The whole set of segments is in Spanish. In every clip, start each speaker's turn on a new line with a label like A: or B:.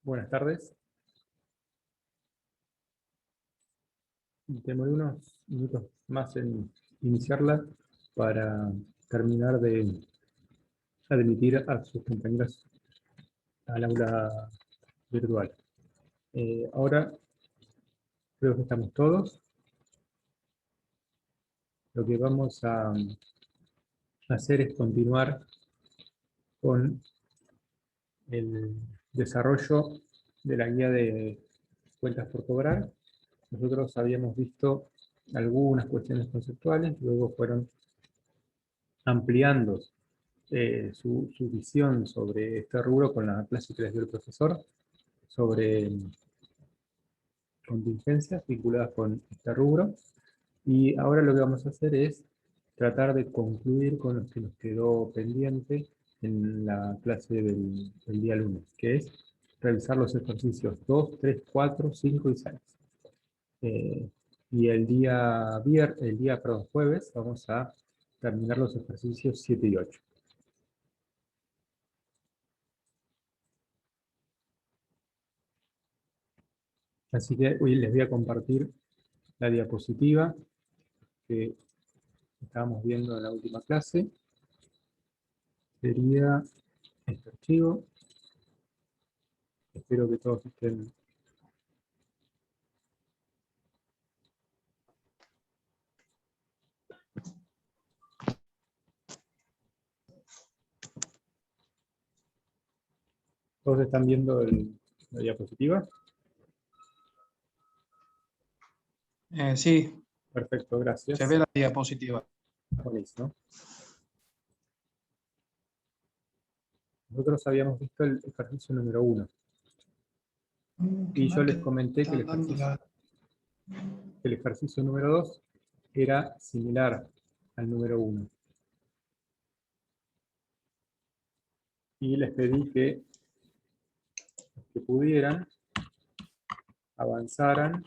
A: Buenas tardes. Demoré unos minutos más en iniciarla para terminar de admitir a sus compañeros al aula virtual. Ahora creo que estamos todos. Lo que vamos a hacer es continuar con el desarrollo de la guía de cuentas por cobrar. Nosotros habíamos visto algunas cuestiones conceptuales, luego fueron ampliando su visión sobre este rubro con la clase que les dio el profesor, sobre contingencias vinculadas con este rubro. Y ahora lo que vamos a hacer es tratar de concluir con lo que nos quedó pendiente en la clase del día lunes, que es revisar los ejercicios 2, 3, 4, 5 y 6. Y el día jueves vamos a terminar los ejercicios 7 y 8. Así que hoy les voy a compartir la diapositiva que estábamos viendo en la última clase. Sería este archivo. Espero que todos estén. ¿Todos están viendo la diapositiva?
B: Sí,
A: Perfecto, gracias.
B: se ve la diapositiva.
A: Buenísimo. Nosotros habíamos visto el ejercicio número 1. Y yo les comenté que el ejercicio número 2 era similar al número 1. Y les pedí que pudieran avanzaran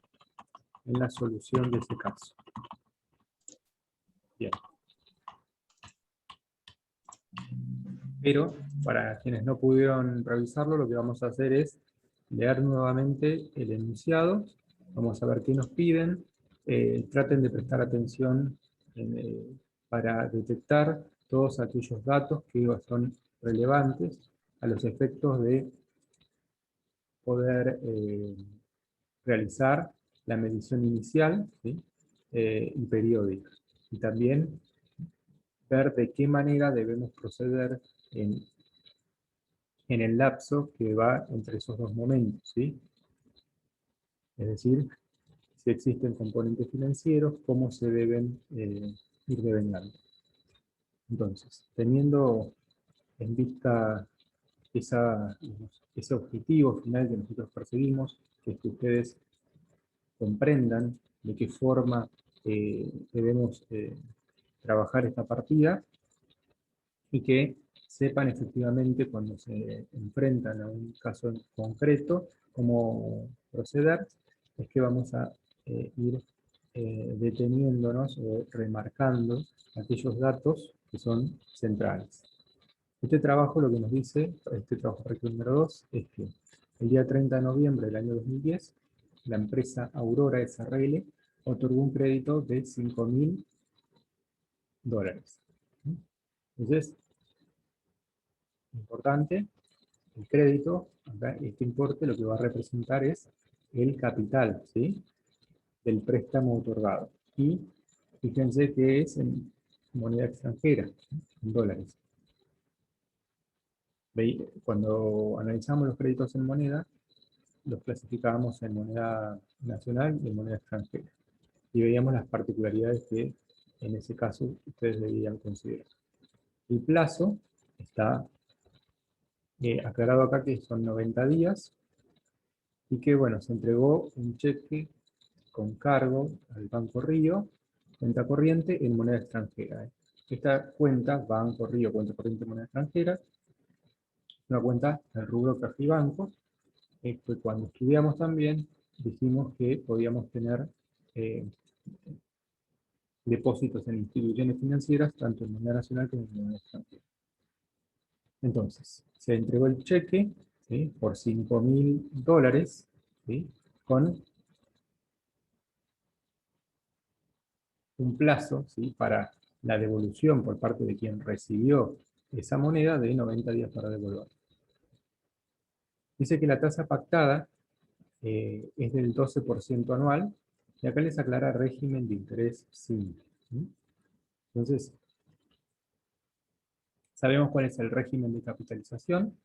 A: en la solución de ese caso. Bien. Pero para quienes no pudieron revisarlo, lo que vamos a hacer es leer nuevamente el enunciado. Vamos a ver qué nos piden. Traten de prestar atención para detectar todos aquellos datos que son relevantes a los efectos de poder realizar la medición inicial, ¿sí? Y periódica. Y también ver de qué manera debemos proceder en el lapso que va entre esos dos momentos, ¿sí? Es decir, si existen componentes financieros, cómo se deben ir devengando. Entonces, teniendo en vista ese objetivo final que nosotros perseguimos, que es que ustedes comprendan de qué forma debemos trabajar esta partida y que sepan efectivamente cuando se enfrentan a un caso en concreto cómo proceder, es que vamos a ir deteniéndonos o remarcando aquellos datos que son centrales. Este trabajo lo que nos dice, este trabajo número 2, es que el día 30 de noviembre del año 2010, la empresa Aurora SRL otorgó un crédito de $5.000. Entonces, importante, el crédito, acá este importe lo que va a representar es el capital, ¿sí?, del préstamo otorgado. Y fíjense que es en moneda extranjera, en dólares. Cuando analizamos los créditos en moneda, los clasificábamos en moneda nacional y en moneda extranjera. Y veíamos las particularidades que en ese caso ustedes debían considerar. El plazo está aclarado acá que son 90 días y que, bueno, se entregó un cheque con cargo al Banco Río, cuenta corriente en moneda extranjera. Esta cuenta, Banco Río, cuenta corriente en moneda extranjera, una cuenta del rubro Caja y Banco, que cuando estudiamos también dijimos que podíamos tener depósitos en instituciones financieras, tanto en moneda nacional como en moneda extranjera. Entonces, se entregó el cheque ¿sí? Por $5.000, ¿sí? Con un plazo, ¿sí? Para la devolución por parte de quien recibió esa moneda de 90 días para devolver. Dice que la tasa pactada es del 12% anual, y acá les aclara régimen de interés simple. ¿Sí? Entonces, sabemos cuál es el régimen de capitalización,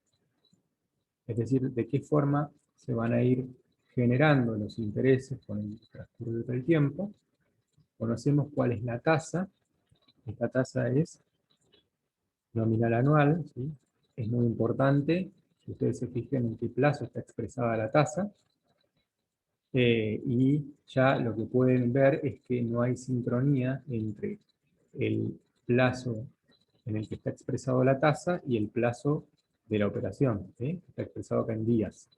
A: es decir, de qué forma se van a ir generando los intereses con el transcurso del tiempo. Conocemos cuál es la tasa. Esta tasa es nominal anual, ¿sí? Es muy importante que ustedes se fijen en qué plazo está expresada la tasa, y ya lo que pueden ver es que no hay sincronía entre el plazo en el que está expresado la tasa y el plazo de la operación, ¿sí? Está expresado acá en días.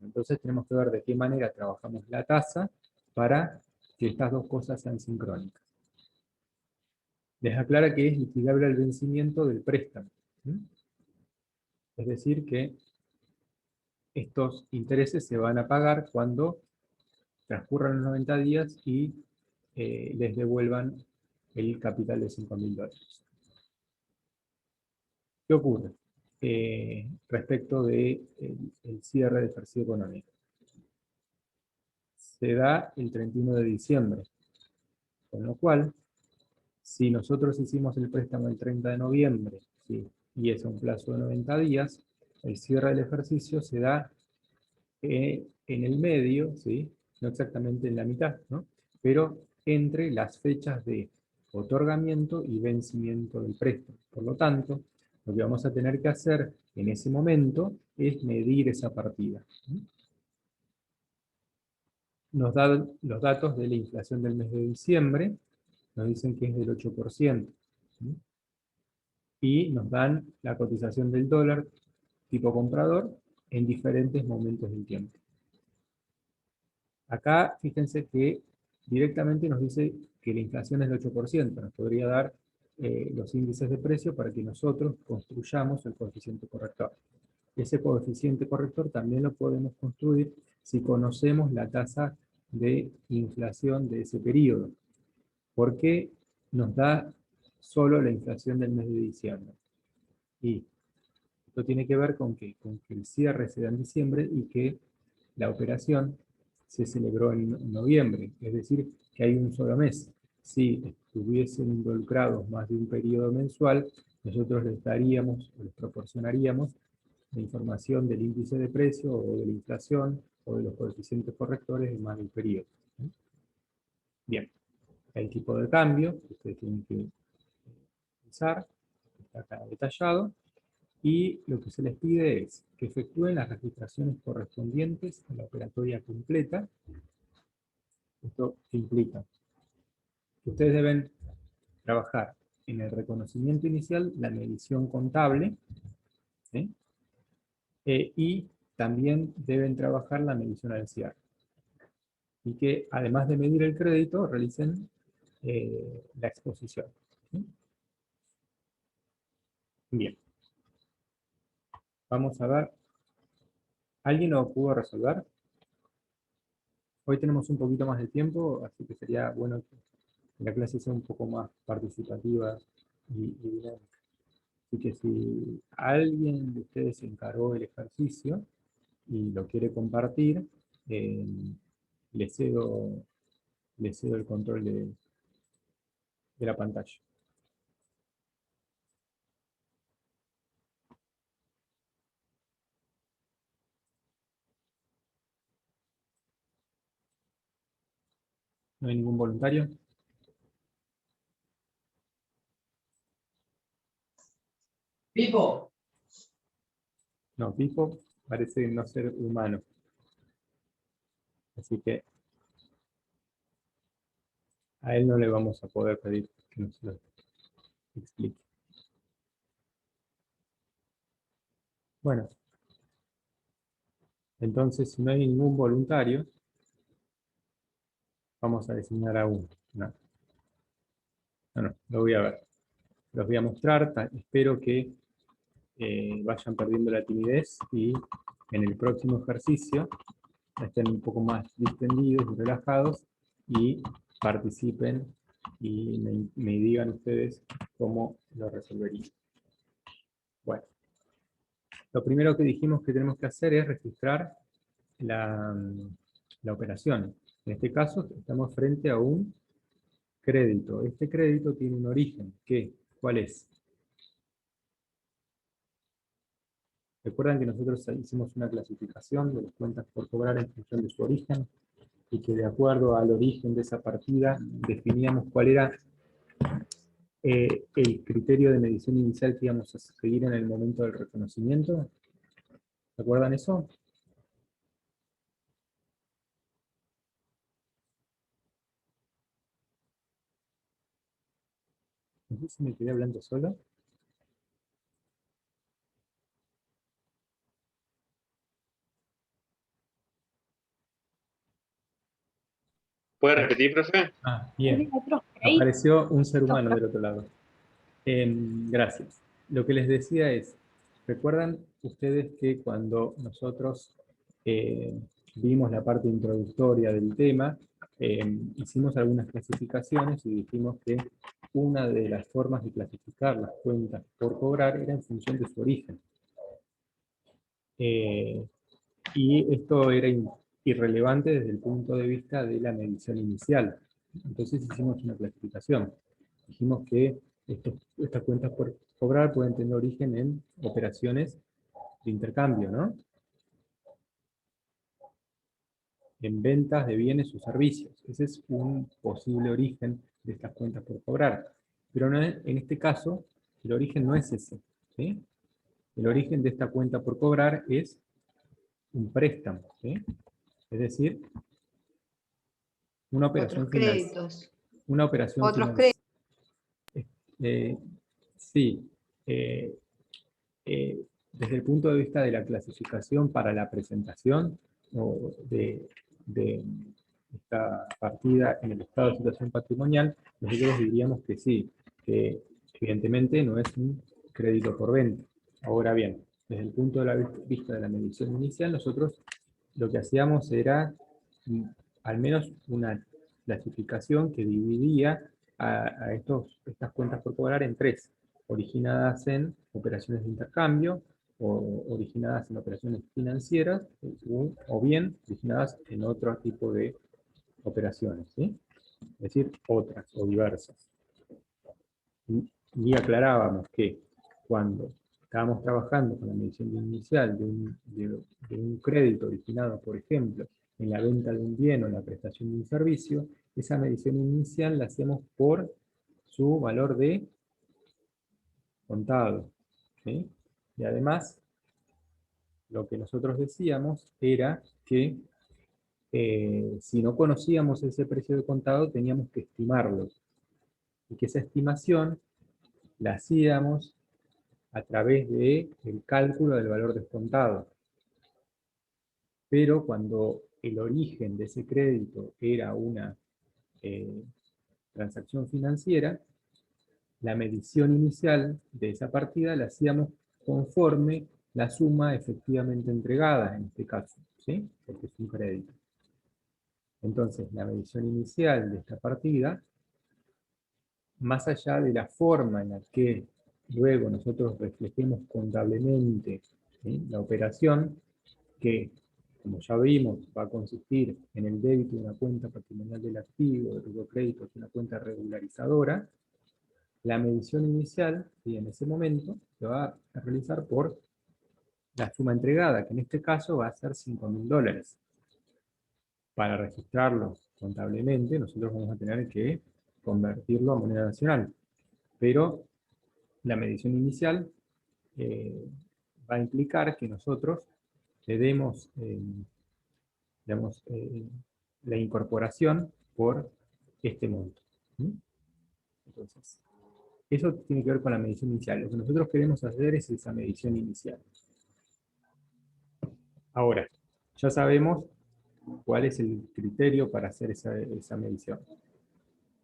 A: Entonces tenemos que ver de qué manera trabajamos la tasa para que estas dos cosas sean sincrónicas. Les aclara que es liquidable al vencimiento del préstamo, ¿sí? Es decir, que estos intereses se van a pagar cuando transcurran los 90 días y les devuelvan el capital de $5.000. ¿Qué ocurre respecto del el cierre de ejercicio económico? Se da el 31 de diciembre, con lo cual, si nosotros hicimos el préstamo el 30 de noviembre, ¿sí? Y es un plazo de 90 días, el cierre del ejercicio se da en el medio, ¿sí? No exactamente en la mitad, ¿no? Pero entre las fechas de otorgamiento y vencimiento del préstamo. Por lo tanto, lo que vamos a tener que hacer en ese momento es medir esa partida. Nos dan los datos de la inflación del mes de diciembre, nos dicen que es del 8%, ¿sí? Y nos dan la cotización del dólar tipo comprador en diferentes momentos del tiempo. Acá, fíjense que directamente nos dice que la inflación es del 8%, nos podría dar los índices de precio para que nosotros construyamos el coeficiente corrector. Ese coeficiente corrector también lo podemos construir si conocemos la tasa de inflación de ese periodo. ¿Por qué nos da solo la inflación del mes de diciembre? Y esto tiene que ver con que el cierre se da en diciembre y que la operación se celebró en noviembre, es decir, que hay un solo mes. Si estuviesen involucrados más de un periodo mensual, nosotros les daríamos o les proporcionaríamos la información del índice de precio o de la inflación o de los coeficientes correctores de más del periodo. Bien, el tipo de cambio que ustedes tienen que usar, está acá detallado, y lo que se les pide es que efectúen las registraciones correspondientes a la operatoria completa. Esto implica que ustedes deben trabajar en el reconocimiento inicial, la medición contable, ¿sí? Y también deben trabajar la medición al cierre. Y que además de medir el crédito, realicen la exposición, ¿sí? Bien, vamos a ver. ¿Alguien lo pudo resolver? Hoy tenemos un poquito más de tiempo, así que sería bueno que la clase sea un poco más participativa y dinámica. Así que si alguien de ustedes encargó el ejercicio y lo quiere compartir, eh, le cedo, le cedo el control de la pantalla. ¿No hay ningún voluntario?
B: Pipo,
A: No, Pipo parece no ser humano. Así que a él no le vamos a poder pedir que nos lo explique. Bueno, entonces si no hay ningún voluntario, vamos a designar a uno. No, no, lo voy a ver. Los voy a mostrar. Espero que vayan perdiendo la timidez y en el próximo ejercicio estén un poco más distendidos y relajados y participen y me digan ustedes cómo lo resolverían. Bueno, lo primero que dijimos que tenemos que hacer es registrar la operación. En este caso estamos frente a un crédito. Este crédito tiene un origen. ¿Cuál es? Recuerdan que nosotros hicimos una clasificación de las cuentas por cobrar en función de su origen, y que de acuerdo al origen de esa partida definíamos cuál era el criterio de medición inicial que íbamos a seguir en el momento del reconocimiento. ¿Recuerdan eso? No sé si me quedé hablando solo.
C: ¿Puede repetir, profe?
A: Bien. Apareció un ser humano del otro lado. Gracias. Lo que les decía es, ¿recuerdan ustedes que cuando nosotros vimos la parte introductoria del tema, hicimos algunas clasificaciones y dijimos que una de las formas de clasificar las cuentas por cobrar era en función de su origen? Y esto era irrelevante desde el punto de vista de la medición inicial. Entonces hicimos una clasificación. Dijimos que estas cuentas por cobrar pueden tener origen en operaciones de intercambio, ¿no? En ventas de bienes o servicios. Ese es un posible origen de estas cuentas por cobrar. Pero no en este caso, el origen no es ese, ¿sí? El origen de esta cuenta por cobrar es un préstamo, ¿sí? Es decir, una operación financiera. Una operación financiera. Sí. Desde el punto de vista de la clasificación para la presentación de esta partida en el estado de situación patrimonial, nosotros diríamos que sí, que evidentemente no es un crédito por venta. Ahora bien, desde el punto de vista de la medición inicial, nosotros lo que hacíamos era al menos una clasificación que dividía a estas cuentas por cobrar en tres: originadas en operaciones de intercambio, o originadas en operaciones financieras, o bien originadas en otro tipo de operaciones, ¿sí? Es decir, otras o diversas. Y aclarábamos que cuando estábamos trabajando con la medición inicial de un crédito originado, por ejemplo, en la venta de un bien o en la prestación de un servicio, esa medición inicial la hacemos por su valor de contado, ¿sí? Y además, lo que nosotros decíamos era que si no conocíamos ese precio de contado, teníamos que estimarlo. Y que esa estimación la hacíamos a través del cálculo del valor descontado. Pero cuando el origen de ese crédito era una transacción financiera, la medición inicial de esa partida la hacíamos conforme la suma efectivamente entregada, en este caso, ¿sí? Porque es un crédito. Entonces, la medición inicial de esta partida, más allá de la forma en la que luego nosotros reflejemos contablemente, ¿sí?, la operación, que, como ya vimos, va a consistir en el débito de una cuenta patrimonial del activo, de los créditos de una cuenta regularizadora, la medición inicial, ¿sí?, en ese momento, se va a realizar por la suma entregada, que en este caso va a ser $5.000. Para registrarlo contablemente, nosotros vamos a tener que convertirlo a moneda nacional. Pero la medición inicial va a implicar que nosotros le demos la incorporación por este monto. ¿Sí? Entonces, eso tiene que ver con la medición inicial. Lo que nosotros queremos hacer es esa medición inicial. Ahora, ya sabemos cuál es el criterio para hacer esa medición.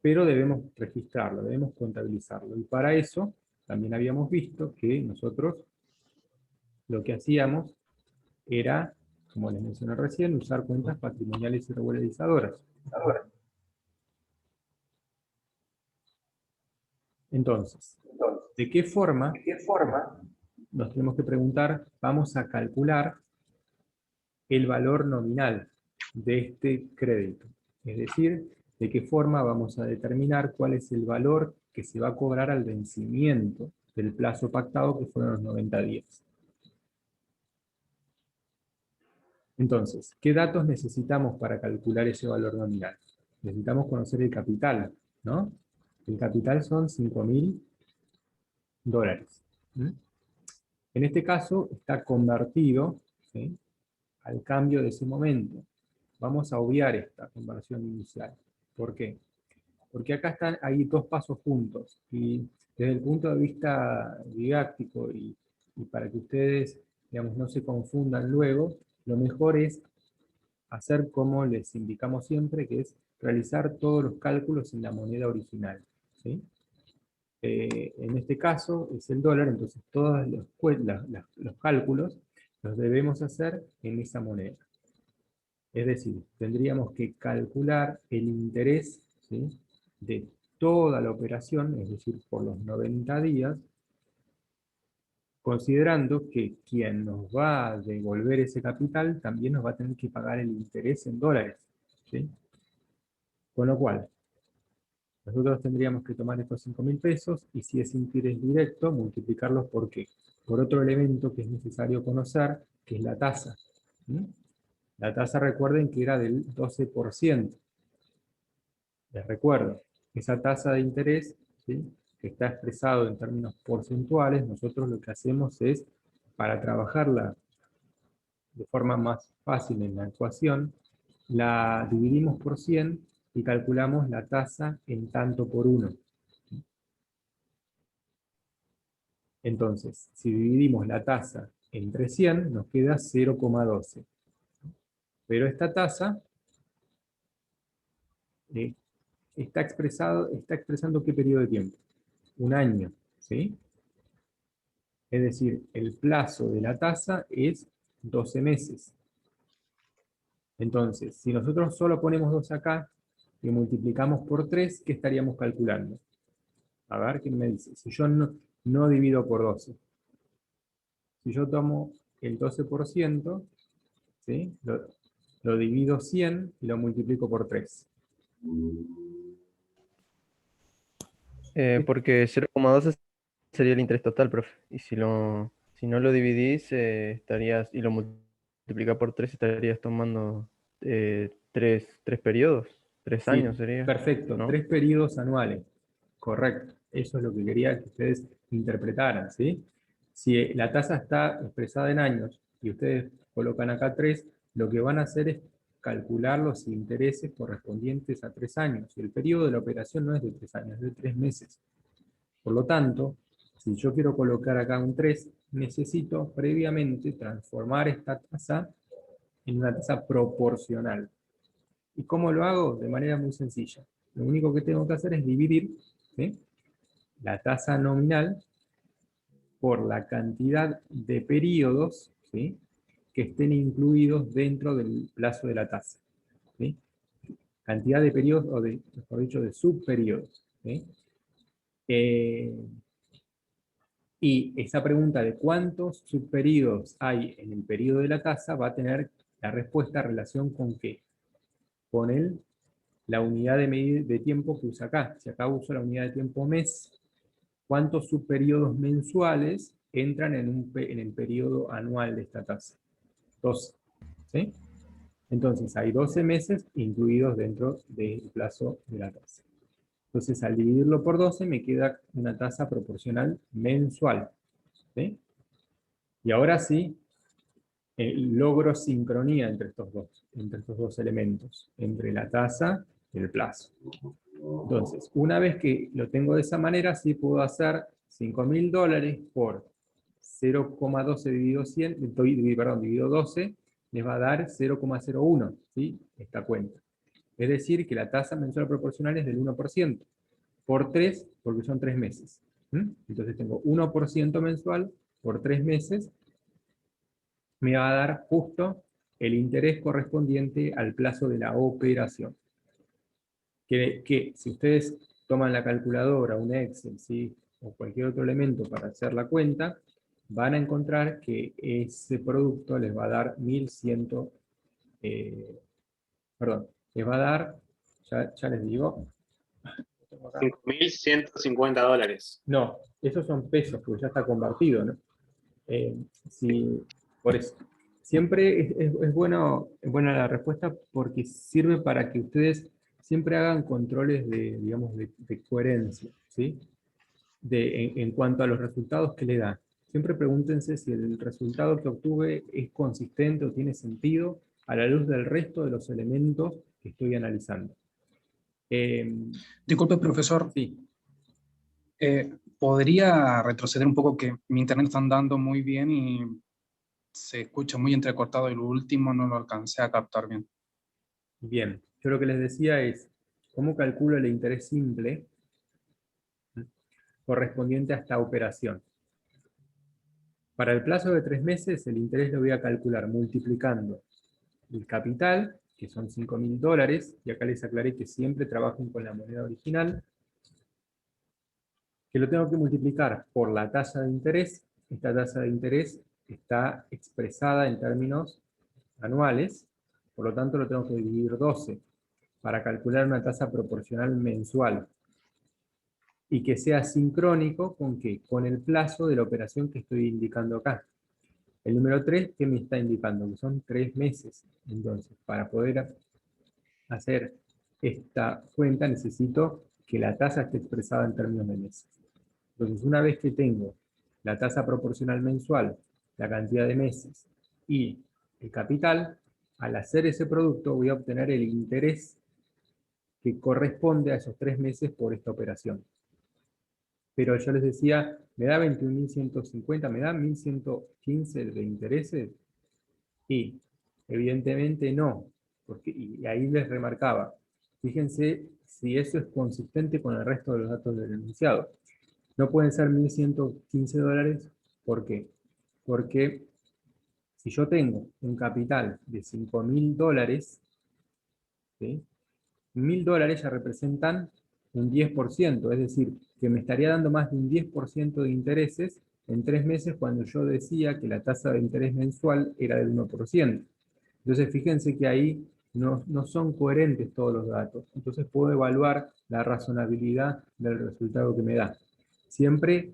A: Pero debemos registrarlo, debemos contabilizarlo. Y para eso, también habíamos visto que nosotros lo que hacíamos era, como les mencioné recién, usar cuentas patrimoniales y regularizadoras. Entonces, ¿de qué forma nos tenemos que preguntar, vamos a calcular el valor nominal de este crédito? Es decir, ¿de qué forma vamos a determinar cuál es el valor que se va a cobrar al vencimiento del plazo pactado, que fueron los 90 días? Entonces, ¿qué datos necesitamos para calcular ese valor nominal? Necesitamos conocer el capital, ¿no? El capital son $5.000. ¿Mm? En este caso está convertido, ¿sí?, al cambio de ese momento. Vamos a obviar esta conversión inicial. ¿Por qué? Porque acá están ahí dos pasos juntos. Y desde el punto de vista didáctico y para que ustedes, digamos, no se confundan luego, lo mejor es hacer como les indicamos siempre, que es realizar todos los cálculos en la moneda original, ¿sí? En este caso es el dólar, entonces todos los cálculos los debemos hacer en esa moneda. Es decir, tendríamos que calcular el interés, ¿sí?, de toda la operación, es decir, por los 90 días, considerando que quien nos va a devolver ese capital también nos va a tener que pagar el interés en dólares, ¿sí? Con lo cual, nosotros tendríamos que tomar estos 5.000 pesos y si es interés directo, multiplicarlos por ¿qué? Por otro elemento que es necesario conocer, que es la tasa. ¿Sí? La tasa, recuerden que era del 12%. Les recuerdo, esa tasa de interés, ¿sí?, que está expresado en términos porcentuales, nosotros lo que hacemos es, para trabajarla de forma más fácil en la ecuación, la dividimos por 100 y calculamos la tasa en tanto por 1. Entonces, si dividimos la tasa entre 100, nos queda 0,12. Pero esta tasa está expresando ¿qué periodo de tiempo? Un año, ¿sí? Es decir, el plazo de la tasa es 12 meses. Entonces, si nosotros solo ponemos 2 acá y multiplicamos por 3, ¿qué estaríamos calculando? A ver, ¿quién me dice? Si yo no divido por 12. Si yo tomo el 12%, ¿sí?, lo divido 100 y lo multiplico por 3.
D: Porque 0,12 sería el interés total, profe. Y si no lo dividís, y lo multiplicás por 3, estarías tomando 3 periodos, 3
A: Sí,
D: años sería,
A: perfecto,
D: ¿no?
A: 3 periodos anuales. Correcto. Eso es lo que quería que ustedes interpretaran, ¿sí? Si la tasa está expresada en años y ustedes colocan acá 3, lo que van a hacer es calcular los intereses correspondientes a 3 años. Y el periodo de la operación no es de 3 años, es de 3 meses. Por lo tanto, si yo quiero colocar acá un 3, necesito previamente transformar esta tasa en una tasa proporcional. ¿Y cómo lo hago? De manera muy sencilla. Lo único que tengo que hacer es dividir, ¿sí?, la tasa nominal por la cantidad de periodos, ¿sí?, que estén incluidos dentro del plazo de la tasa, ¿sí? Cantidad de periodos, o mejor dicho, de subperiodos, ¿sí? Y esa pregunta de cuántos subperiodos hay en el periodo de la tasa va a tener la respuesta en relación con ¿qué? Con la unidad de tiempo que usa acá. Si acá uso la unidad de tiempo mes, ¿cuántos subperiodos mensuales entran en el periodo anual de esta tasa? 12. ¿Sí? Entonces hay 12 meses incluidos dentro del plazo de la tasa. Entonces al dividirlo por 12 me queda una tasa proporcional mensual. ¿Sí? Y ahora sí, logro sincronía entre estos dos elementos, entre la tasa y el plazo. Entonces, una vez que lo tengo de esa manera, sí puedo hacer $5.000 por 0,12 dividido 100, dividido 12, les va a dar 0,01, ¿sí?, esta cuenta. Es decir, que la tasa mensual proporcional es del 1%, por 3, porque son 3 meses. Entonces tengo 1% mensual por 3 meses, me va a dar justo el interés correspondiente al plazo de la operación. Que si ustedes toman la calculadora, un Excel, ¿sí? O cualquier otro elemento para hacer la cuenta, van a encontrar que ese producto les va a dar 1100, perdón, les va a dar, ya les digo, tengo acá.
C: $5.150.
A: No, esos son pesos, porque ya está convertido, ¿no? Si, por eso. Siempre es buena la respuesta porque sirve para que ustedes siempre hagan controles de, digamos, de coherencia, ¿sí? En cuanto a los resultados que le da. Siempre pregúntense si el resultado que obtuve es consistente o tiene sentido a la luz del resto de los elementos que estoy analizando.
E: Disculpe, profesor.
A: Sí.
E: ¿Podría retroceder un poco que mi internet está andando muy bien y se escucha muy entrecortado y lo último no lo alcancé a captar bien?
A: Bien, yo lo que les decía es, ¿cómo calculo el interés simple correspondiente a esta operación? Para el plazo de 3 meses, el interés lo voy a calcular multiplicando el capital, que son $5.000, y acá les aclaré que siempre trabajen con la moneda original, que lo tengo que multiplicar por la tasa de interés. Esta tasa de interés está expresada en términos anuales, por lo tanto lo tengo que dividir 12 para calcular una tasa proporcional mensual y que sea sincrónico ¿con qué? Con el plazo de la operación que estoy indicando acá. El número 3, ¿qué me está indicando? Que son 3 meses. Entonces, para poder hacer esta cuenta necesito que la tasa esté expresada en términos de meses. Entonces, una vez que tengo la tasa proporcional mensual, la cantidad de meses y el capital, al hacer ese producto voy a obtener el interés que corresponde a esos 3 meses por esta operación. Pero yo les decía, ¿me da 21.150? ¿Me da 1.115 de intereses? Y evidentemente no, porque, y ahí les remarcaba, fíjense si eso es consistente con el resto de los datos del enunciado. No pueden ser $1.115, ¿por qué? Porque si yo tengo un capital de $5.000, ¿sí? $1.000 ya representan un 10%, es decir, que me estaría dando más de un 10% de intereses en 3 meses cuando yo decía que la tasa de interés mensual era del 1%. Entonces fíjense que ahí no son coherentes todos los datos. Entonces puedo evaluar la razonabilidad del resultado que me da. Siempre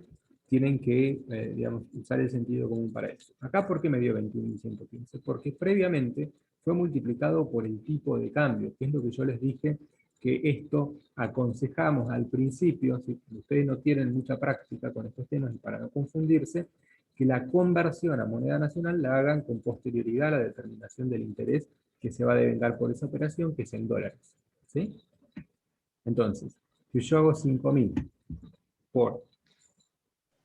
A: tienen que, digamos, usar el sentido común para eso. Acá, ¿por qué me dio 21.115? Porque previamente fue multiplicado por el tipo de cambio, que es lo que yo les dije, que esto aconsejamos al principio, si ustedes no tienen mucha práctica con estos temas y para no confundirse, que la conversión a moneda nacional la hagan con posterioridad a la determinación del interés que se va a devengar por esa operación, que es en dólares. ¿Sí? Entonces, si yo hago 5.000 por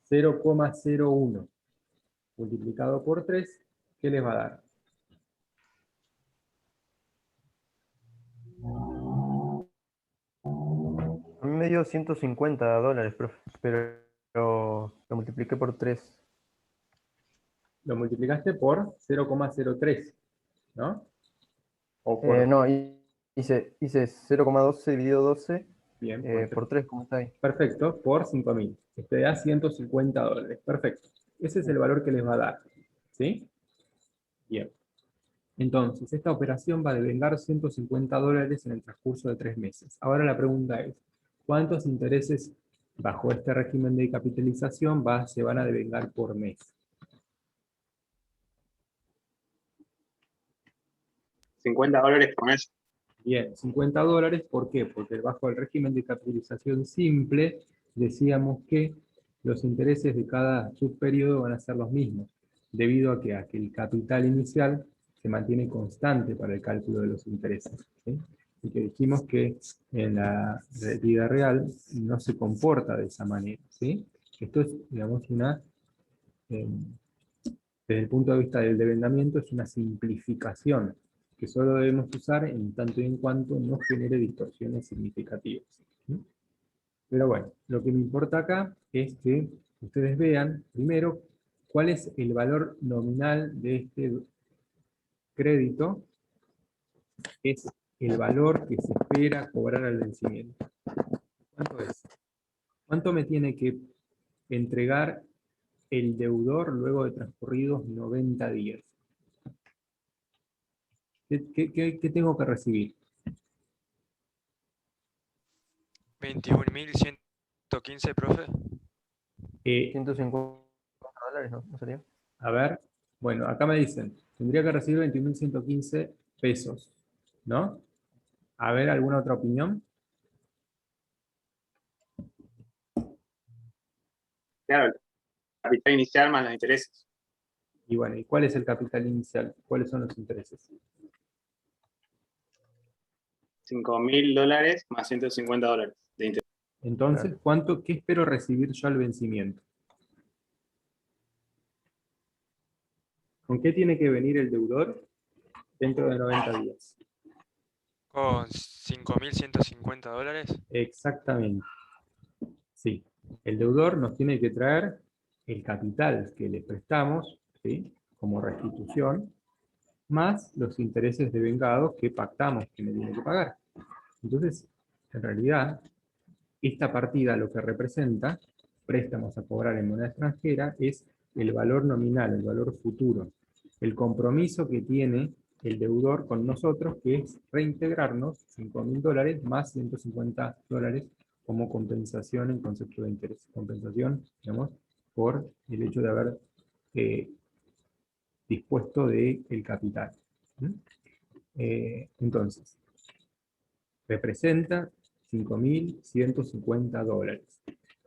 A: 0,01 multiplicado por 3, ¿qué les va a dar?
D: A mí me dio $150, profe, pero lo multipliqué por 3.
A: Lo multiplicaste por 0,03, ¿no? O por,
D: No, hice 0,12 dividido 12
A: bien,
D: por 3, ¿cómo está ahí?
A: perfecto, por 5.000. Este da $150. Perfecto. Ese es el valor que les va a dar. ¿Sí? Bien. Entonces, esta operación va a devengar $150 en el transcurso de 3 meses. Ahora la pregunta es, ¿cuántos intereses bajo este régimen de capitalización se van a devengar por mes?
C: $50 por mes.
A: Bien, $50, ¿por qué? Porque bajo el régimen de capitalización simple decíamos que los intereses de cada subperiodo van a ser los mismos, debido a que el capital inicial se mantiene constante para el cálculo de los intereses. ¿Sí? Y que dijimos que en la vida real no se comporta de esa manera. ¿Sí? Esto es, digamos, eh, desde el punto de vista del devengamiento, es una simplificación que solo debemos usar en tanto y en cuanto no genere distorsiones significativas. ¿Sí? Pero bueno, lo que me importa acá es que ustedes vean, primero, ¿cuál es el valor nominal de este crédito? Es el valor que se espera cobrar al vencimiento. ¿Cuánto es? ¿Cuánto me tiene que entregar el deudor luego de transcurridos 90 días? ¿Qué tengo que recibir?
F: 21.115, profe.
D: 150 dólares, ¿no? ¿No sería?
A: A ver, bueno, acá me dicen, tendría que recibir 21.115 pesos, ¿no? A ver, ¿alguna otra opinión?
C: Claro, el capital inicial más los intereses.
A: Y bueno, ¿y cuál es el capital inicial? ¿Cuáles son los intereses?
C: $5.000 más $150 de interés.
A: Entonces, ¿qué espero recibir yo al vencimiento? ¿Con qué tiene que venir el deudor dentro de 90 días?
F: Con $5.150.
A: Exactamente. Sí. El deudor nos tiene que traer el capital que le prestamos, ¿sí?, como restitución, más los intereses de vengado que pactamos que me tiene que pagar. Entonces, en realidad, esta partida lo que representa, préstamos a cobrar en moneda extranjera, es el valor nominal, el valor futuro, el compromiso que tiene el deudor con nosotros, que es reintegrarnos $5.000 más $150 como compensación en concepto de interés. Compensación, digamos, por el hecho de haber dispuesto del capital. Entonces, representa $5.150.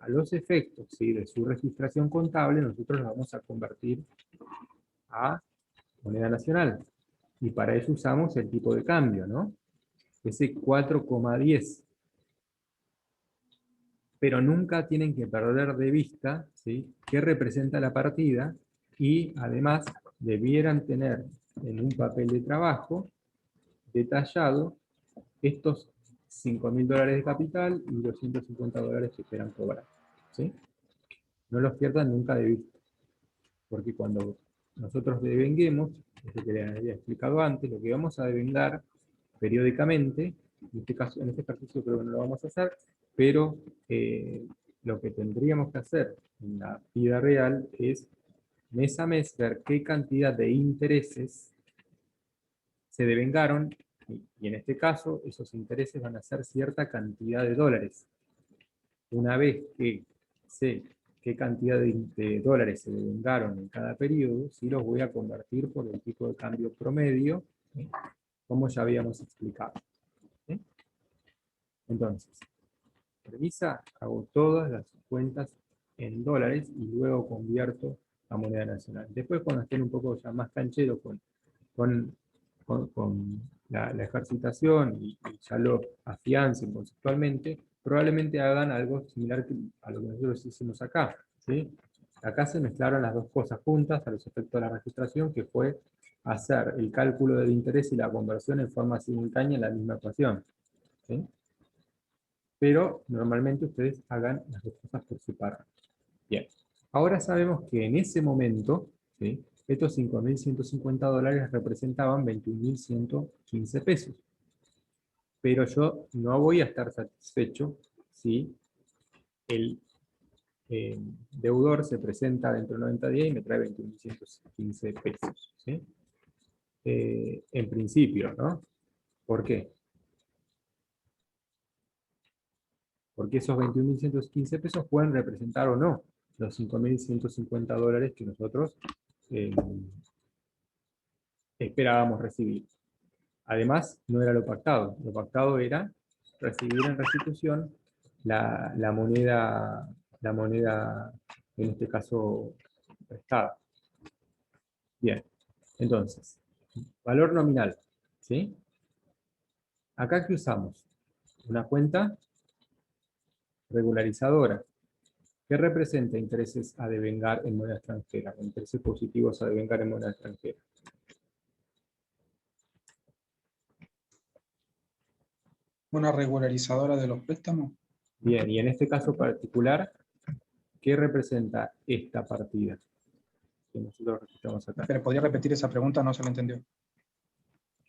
A: A los efectos, ¿sí?, de su registración contable, nosotros la vamos a convertir a moneda nacional. Y para eso usamos el tipo de cambio, ¿no? Ese 4,10. Pero nunca tienen que perder de vista, ¿sí?, qué representa la partida, y además debieran tener en un papel de trabajo detallado estos $5.000 de capital y los $150 que esperan cobrar, ¿sí? No los pierdan nunca de vista, porque cuando nosotros devenguemos, es lo que les había explicado antes, lo que vamos a devengar periódicamente, en este ejercicio creo que no lo vamos a hacer, pero lo que tendríamos que hacer en la vida real es mes a mes ver qué cantidad de intereses se devengaron, y en este caso esos intereses van a ser cierta cantidad de dólares. Una vez que sé qué cantidad de dólares se devengaron en cada periodo, sí los voy a convertir por el tipo de cambio promedio, ¿sí?, como ya habíamos explicado, ¿sí? Entonces, premisa, hago todas las cuentas en dólares y luego convierto a moneda nacional. Después, cuando estén un poco ya más cancheros con la ejercitación y ya lo afiancen conceptualmente, probablemente hagan algo similar a lo que nosotros hicimos acá, ¿sí? Acá se mezclaron las dos cosas juntas a los efectos de la registración, que fue hacer el cálculo del interés y la conversión en forma simultánea en la misma ecuación, ¿sí? Pero normalmente ustedes hagan las dos cosas por separado. Bien, ahora sabemos que en ese momento, ¿sí?, estos $5.150 representaban 21.115 pesos. Pero yo no voy a estar satisfecho si el deudor se presenta dentro de 90 días y me trae 21.115 pesos, ¿sí? En principio, ¿no? ¿Por qué? Porque esos 21.115 pesos pueden representar o no los $5.150 que nosotros esperábamos recibir. Además, no era lo pactado era recibir en restitución la moneda, en este caso, prestada. Bien, entonces, valor nominal, ¿sí? Acá, ¿qué usamos? Una cuenta regularizadora. ¿Qué representa intereses a devengar en moneda extranjera? Intereses positivos a devengar en moneda extranjera.
E: Una regularizadora de los préstamos.
A: Bien, y en este caso particular, ¿qué representa esta partida? que nosotros registramos acá.
E: ¿Pero podría repetir esa pregunta? No se la entendió.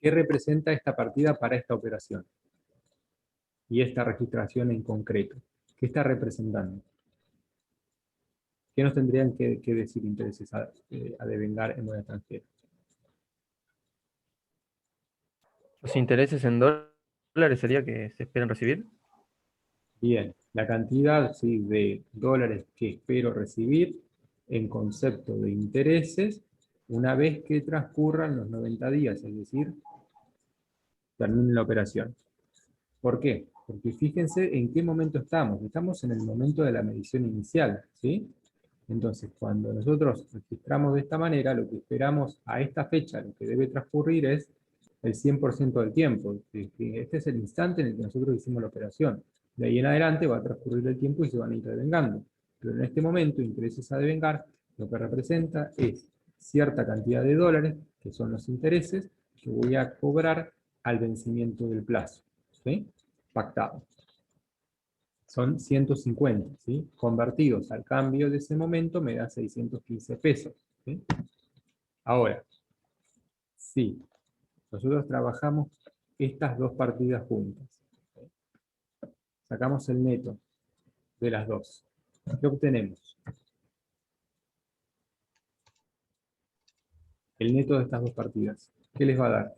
A: ¿Qué representa esta partida para esta operación? Y esta registración en concreto. ¿Qué está representando? ¿Qué nos tendrían que decir intereses a devengar en moneda extranjera?
D: Los intereses en dólares sería que se esperan recibir.
A: Bien, la cantidad, ¿sí?, de dólares que espero recibir en concepto de intereses una vez que transcurran los 90 días, es decir, termine la operación. ¿Por qué? Porque fíjense en qué momento estamos. Estamos en el momento de la medición inicial, ¿sí? Entonces, cuando nosotros registramos de esta manera, lo que esperamos a esta fecha, lo que debe transcurrir es el 100% del tiempo. Este es el instante en el que nosotros hicimos la operación. De ahí en adelante va a transcurrir el tiempo y se van a ir devengando. Pero en este momento, intereses a devengar, lo que representa es cierta cantidad de dólares, que son los intereses, que voy a cobrar al vencimiento del plazo, ¿sí?, pactado. Son 150, ¿sí? Convertidos al cambio de ese momento me da 615 pesos, ¿sí? Ahora, si nosotros trabajamos estas dos partidas juntas, ¿sí?, sacamos el neto de las dos, ¿qué obtenemos? El neto de estas dos partidas, ¿qué les va a dar?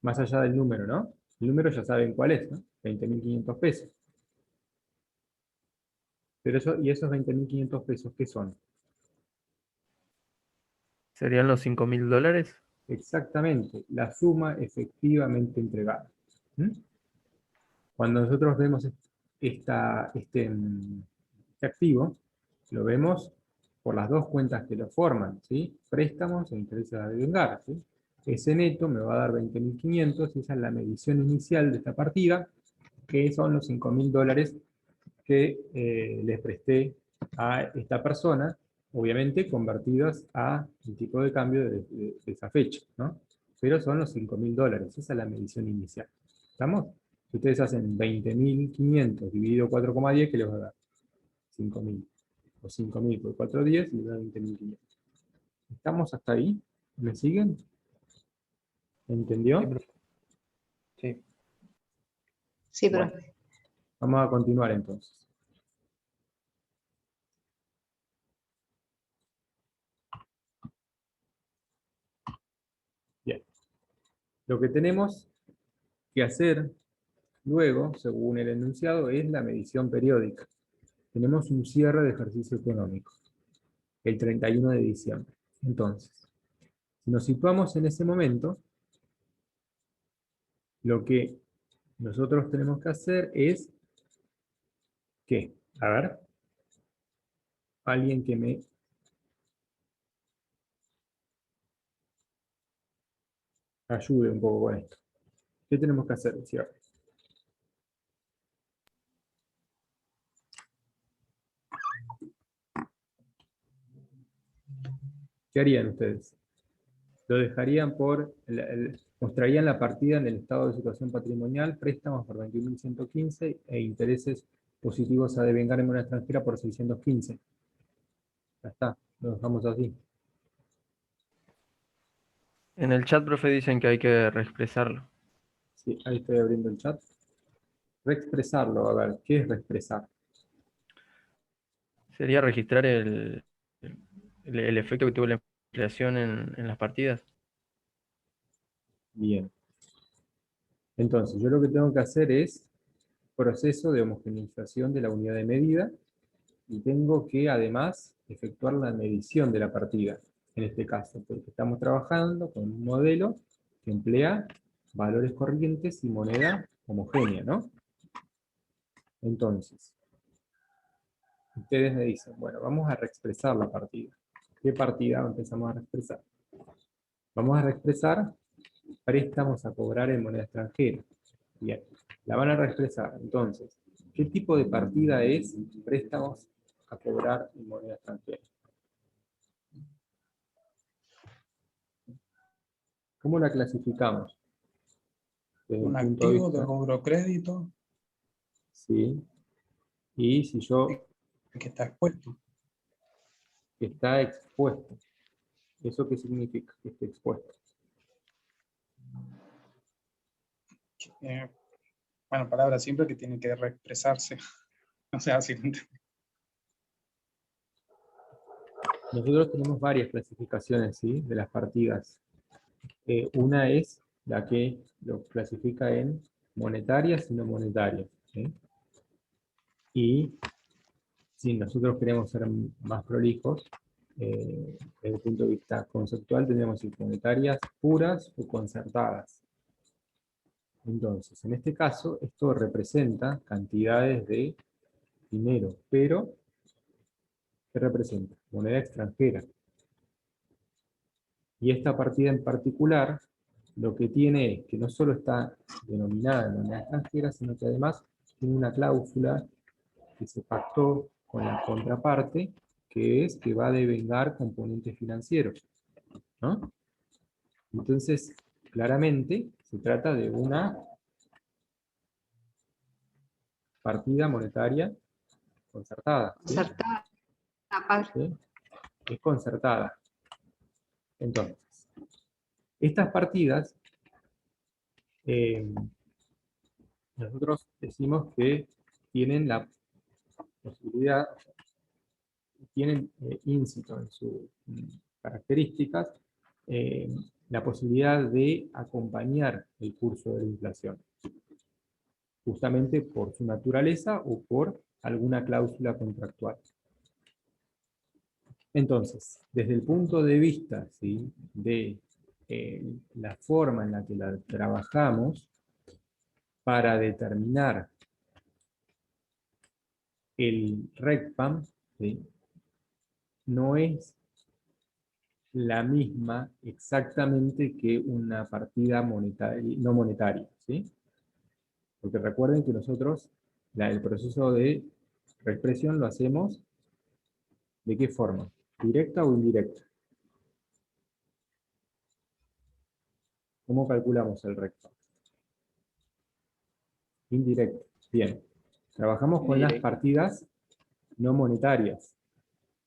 A: Más allá del número, ¿no? El número ya saben cuál es, ¿no? 20.500 pesos. Pero ¿y esos 20.500 pesos qué son?
D: ¿Serían los 5.000 dólares?
A: Exactamente, la suma efectivamente entregada. ¿Mm? Cuando nosotros vemos este activo, lo vemos por las dos cuentas que lo forman, ¿sí? Préstamos e intereses a devengar, ¿sí? Ese neto me va a dar 20.500, y esa es la medición inicial de esta partida, que son los 5.000 dólares que les presté a esta persona, obviamente convertidas a el tipo de cambio de esa fecha, ¿no? Pero son los 5.000 dólares, esa es la medición inicial. ¿Estamos? Si ustedes hacen 20.500 dividido 4,10, ¿qué les va a dar? 5.000. O 5.000 por 4,10 y les da 20.500. ¿Estamos hasta ahí? ¿Me siguen? ¿Entendió?
D: Sí, profe. Sí.
B: Sí,
A: Bueno,
B: profe.
A: vamos a continuar entonces. Bien. Lo que tenemos que hacer luego, según el enunciado, es la medición periódica. Tenemos un cierre de ejercicio económico, el 31 de diciembre. Entonces, si nos situamos en ese momento, lo que nosotros tenemos que hacer es, ¿qué? A ver, alguien que me ayude un poco con esto. ¿Qué tenemos que hacer? Cierre. ¿Qué harían ustedes? Lo dejarían mostrarían la partida en el estado de situación patrimonial, préstamos por 21.115 e intereses positivos a devengar en moneda extranjera por 615. Ya está, lo dejamos así.
D: En el chat, profe, dicen que hay que reexpresarlo.
A: Sí, ahí estoy abriendo el chat. Reexpresarlo, a ver, ¿qué es reexpresar?
D: Sería registrar el efecto que tuvo la inflación en las partidas.
A: Bien. Entonces, yo lo que tengo que hacer es proceso de homogeneización de la unidad de medida y tengo que además efectuar la medición de la partida, en este caso, porque estamos trabajando con un modelo que emplea valores corrientes y moneda homogénea, ¿no? Entonces, ustedes me dicen, bueno, vamos a reexpresar la partida. ¿Qué partida empezamos a reexpresar? Vamos a reexpresar préstamos a cobrar en moneda extranjera. Bien, la van a reexpresar. Entonces, ¿qué tipo de partida es préstamos a cobrar en moneda extranjera? ¿Cómo la clasificamos? desde
E: un
A: el punto de
E: activo de
A: vista,
E: rubro crédito
A: ¿sí? Y si yo,
E: que está expuesto.
A: que está expuesto, ¿eso qué significa? Que esté expuesto.
E: Eh, bueno, palabra simple que tiene que reexpresarse. O sea, si
A: Nosotros tenemos varias clasificaciones, ¿sí? De las partidas. Una es la que lo clasifica en monetarias y no monetarias, ¿sí? Y si nosotros queremos ser más prolijos, desde el punto de vista conceptual, tendríamos que monetarias puras o concertadas. Entonces, en este caso, esto representa cantidades de dinero, pero ¿qué representa? Moneda extranjera. Y esta partida en particular, lo que tiene es que no solo está denominada en moneda extranjera, sino que además tiene una cláusula que se pactó con la contraparte, que es que va a devengar componentes financieros, ¿no? Entonces, claramente, se trata de una partida monetaria concertada, ¿sí?
B: Concertada, padre.
A: ¿Sí? Es concertada. Entonces, estas partidas, nosotros decimos que tienen la posibilidad, tienen íncito en sus características, eh, la posibilidad de acompañar el curso de la inflación, justamente por su naturaleza o por alguna cláusula contractual. Entonces, desde el punto de vista, ¿sí?, de la forma en la que la trabajamos para determinar el RECPAM, ¿sí?, no es la misma exactamente que una partida monetaria, no monetaria, ¿sí? Porque recuerden que nosotros el proceso de reexpresión lo hacemos ¿de qué forma? ¿Directa o indirecta? ¿Cómo calculamos el RECPAM? Indirecta. Bien. Trabajamos con las partidas no monetarias.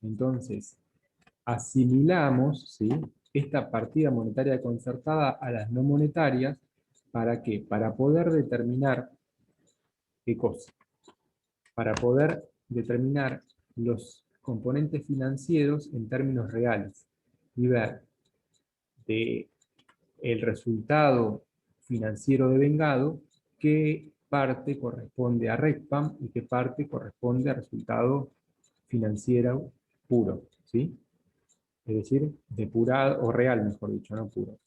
A: Entonces, asimilamos, ¿sí?, esta partida monetaria concertada a las no monetarias. ¿Para qué? Para poder determinar ¿qué cosa? Para poder determinar los componentes financieros en términos reales y ver de el resultado financiero devengado qué parte corresponde a RECPAM y qué parte corresponde a resultado financiero puro, ¿sí? Es decir, depurado, o real, mejor dicho, no puro,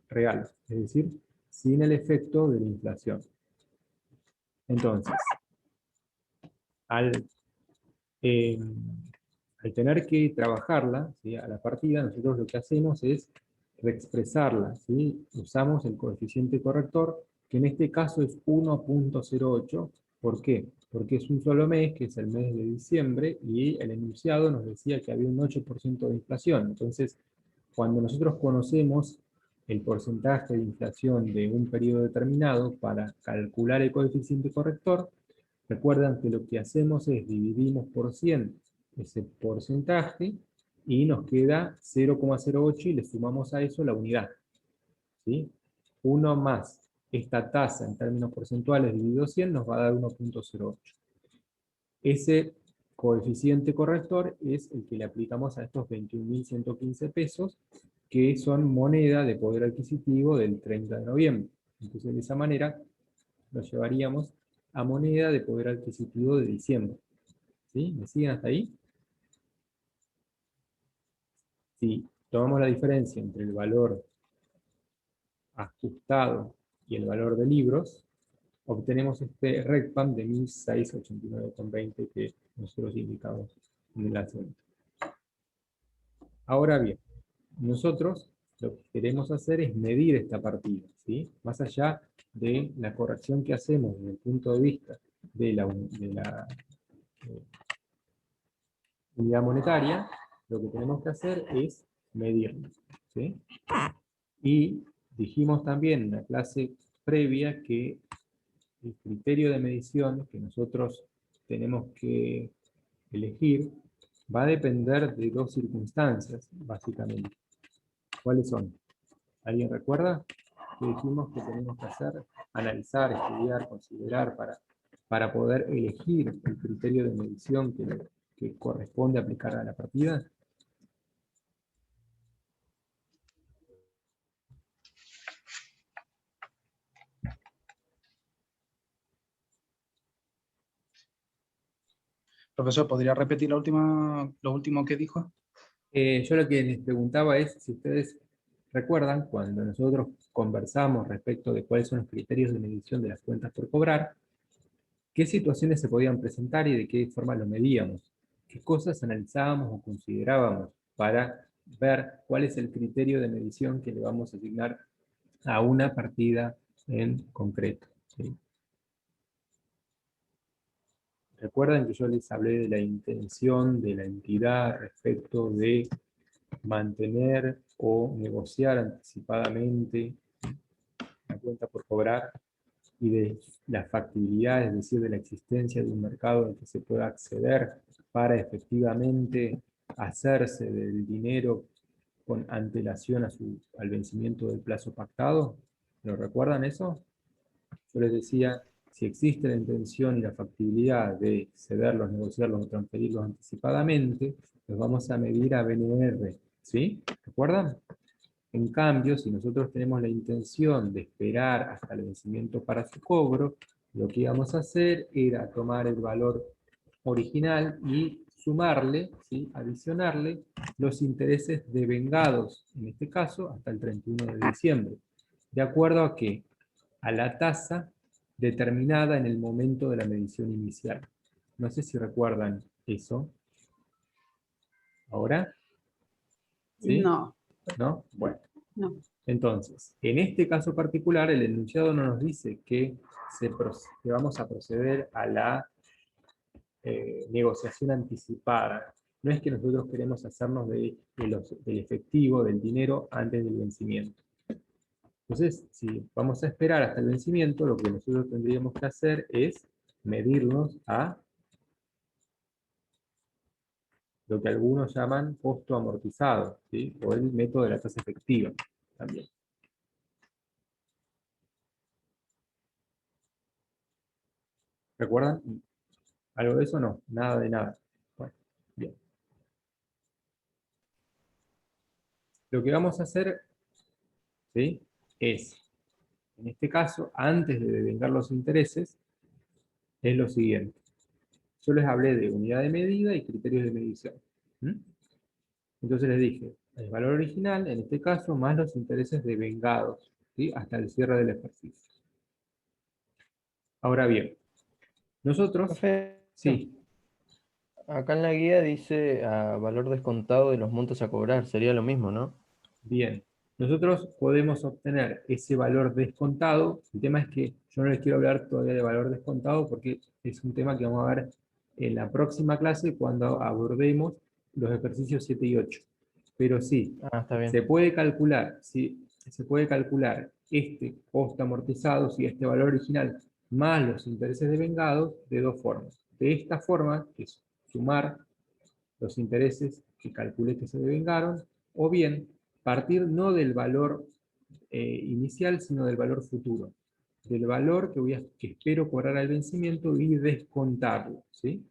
A: real, es decir, sin el efecto de la inflación. Entonces, al, eh, al tener que trabajarla, ¿sí?, a la partida, nosotros lo que hacemos es reexpresarla, ¿sí? Usamos el coeficiente corrector, que en este caso es 1.08. ¿Por qué? Porque es un solo mes, que es el mes de diciembre, y el enunciado nos decía que había un 8% de inflación. Entonces, cuando nosotros conocemos el porcentaje de inflación de un periodo determinado para calcular el coeficiente corrector, recuerdan que lo que hacemos es dividimos por 100 ese porcentaje y nos queda 0,08 y le sumamos a eso la unidad, ¿sí? 1 más esta tasa en términos porcentuales dividido 100 nos va a dar 1.08. Ese coeficiente corrector es el que le aplicamos a estos 21.115 pesos, que son moneda de poder adquisitivo del 30 de noviembre. Entonces, de esa manera, lo llevaríamos a moneda de poder adquisitivo de diciembre. ¿Sí? ¿Me siguen hasta ahí? Si tomamos la diferencia entre el valor ajustado y el valor de libros, obtenemos este RECPAM de 1.689,20 que nosotros indicamos en el lanzamiento. Ahora bien, nosotros lo que queremos hacer es medir esta partida, ¿sí? Más allá de la corrección que hacemos desde el punto de vista de la unidad monetaria, lo que tenemos que hacer es medirlo, ¿sí? Y dijimos también en la clase previa que el criterio de medición que nosotros tenemos que elegir va a depender de dos circunstancias, básicamente. ¿Cuáles son? ¿Alguien recuerda? Que dijimos que tenemos que hacer, analizar, estudiar, considerar para poder elegir el criterio de medición que corresponde aplicar a la partida.
E: Profesor, ¿podría repetir lo último que dijo?
A: Yo lo que les preguntaba es si ustedes recuerdan cuando nosotros conversamos respecto de cuáles son los criterios de medición de las cuentas por cobrar, qué situaciones se podían presentar y de qué forma lo medíamos, qué cosas analizábamos o considerábamos para ver cuál es el criterio de medición que le vamos a asignar a una partida en concreto, ¿sí? Recuerden que yo les hablé de la intención de la entidad respecto de mantener o negociar anticipadamente la cuenta por cobrar y de la factibilidad, es decir, de la existencia de un mercado al que se pueda acceder para efectivamente hacerse del dinero con antelación al vencimiento del plazo pactado. ¿Lo recuerdan eso? Yo les decía, si existe la intención y la factibilidad de cederlos, negociarlos o transferirlos anticipadamente, los vamos a medir a BNR, ¿sí? ¿Recuerdan? En cambio, si nosotros tenemos la intención de esperar hasta el vencimiento para su cobro, lo que íbamos a hacer era tomar el valor original y sumarle, ¿sí? Adicionarle los intereses devengados, en este caso, hasta el 31 de diciembre. ¿De acuerdo a qué? A la tasa determinada en el momento de la medición inicial. No sé si recuerdan eso. ¿Ahora? ¿Sí?
B: No,
A: ¿No? Bueno.
B: no.
A: Entonces, en este caso particular, el enunciado no nos dice que vamos a proceder a la negociación anticipada. No es que nosotros queremos hacernos del efectivo, del dinero, antes del vencimiento. Entonces, si vamos a esperar hasta el vencimiento, lo que nosotros tendríamos que hacer es medirnos a lo que algunos llaman costo amortizado, ¿sí? O el método de la tasa efectiva también. ¿Recuerdan? ¿Algo de eso? No, nada de nada. Bueno, bien. Lo que vamos a hacer, ¿sí? Es, en este caso, antes de devengar los intereses, es lo siguiente. Yo les hablé de unidad de medida y criterios de medición. ¿Mm? Entonces les dije, el valor original, en este caso, más los intereses devengados, ¿sí? Hasta el cierre del ejercicio. Ahora bien, nosotros,
D: Profe,
A: sí,
D: acá en la guía dice valor descontado de los montos a cobrar, sería lo mismo, ¿no?
A: bien, nosotros podemos obtener ese valor descontado. El tema es que yo no les quiero hablar todavía de valor descontado porque es un tema que vamos a ver en la próxima clase cuando abordemos los ejercicios 7 y 8. Pero sí,
D: Ah, está bien.
A: se puede calcular, sí, se puede calcular este costo amortizado, si este valor original, más los intereses devengados, de dos formas. De esta forma, que es sumar los intereses que calculé que se devengaron, o bien partir no del valor inicial, sino del valor futuro. Del valor que espero cobrar al vencimiento y descontarlo, ¿sí?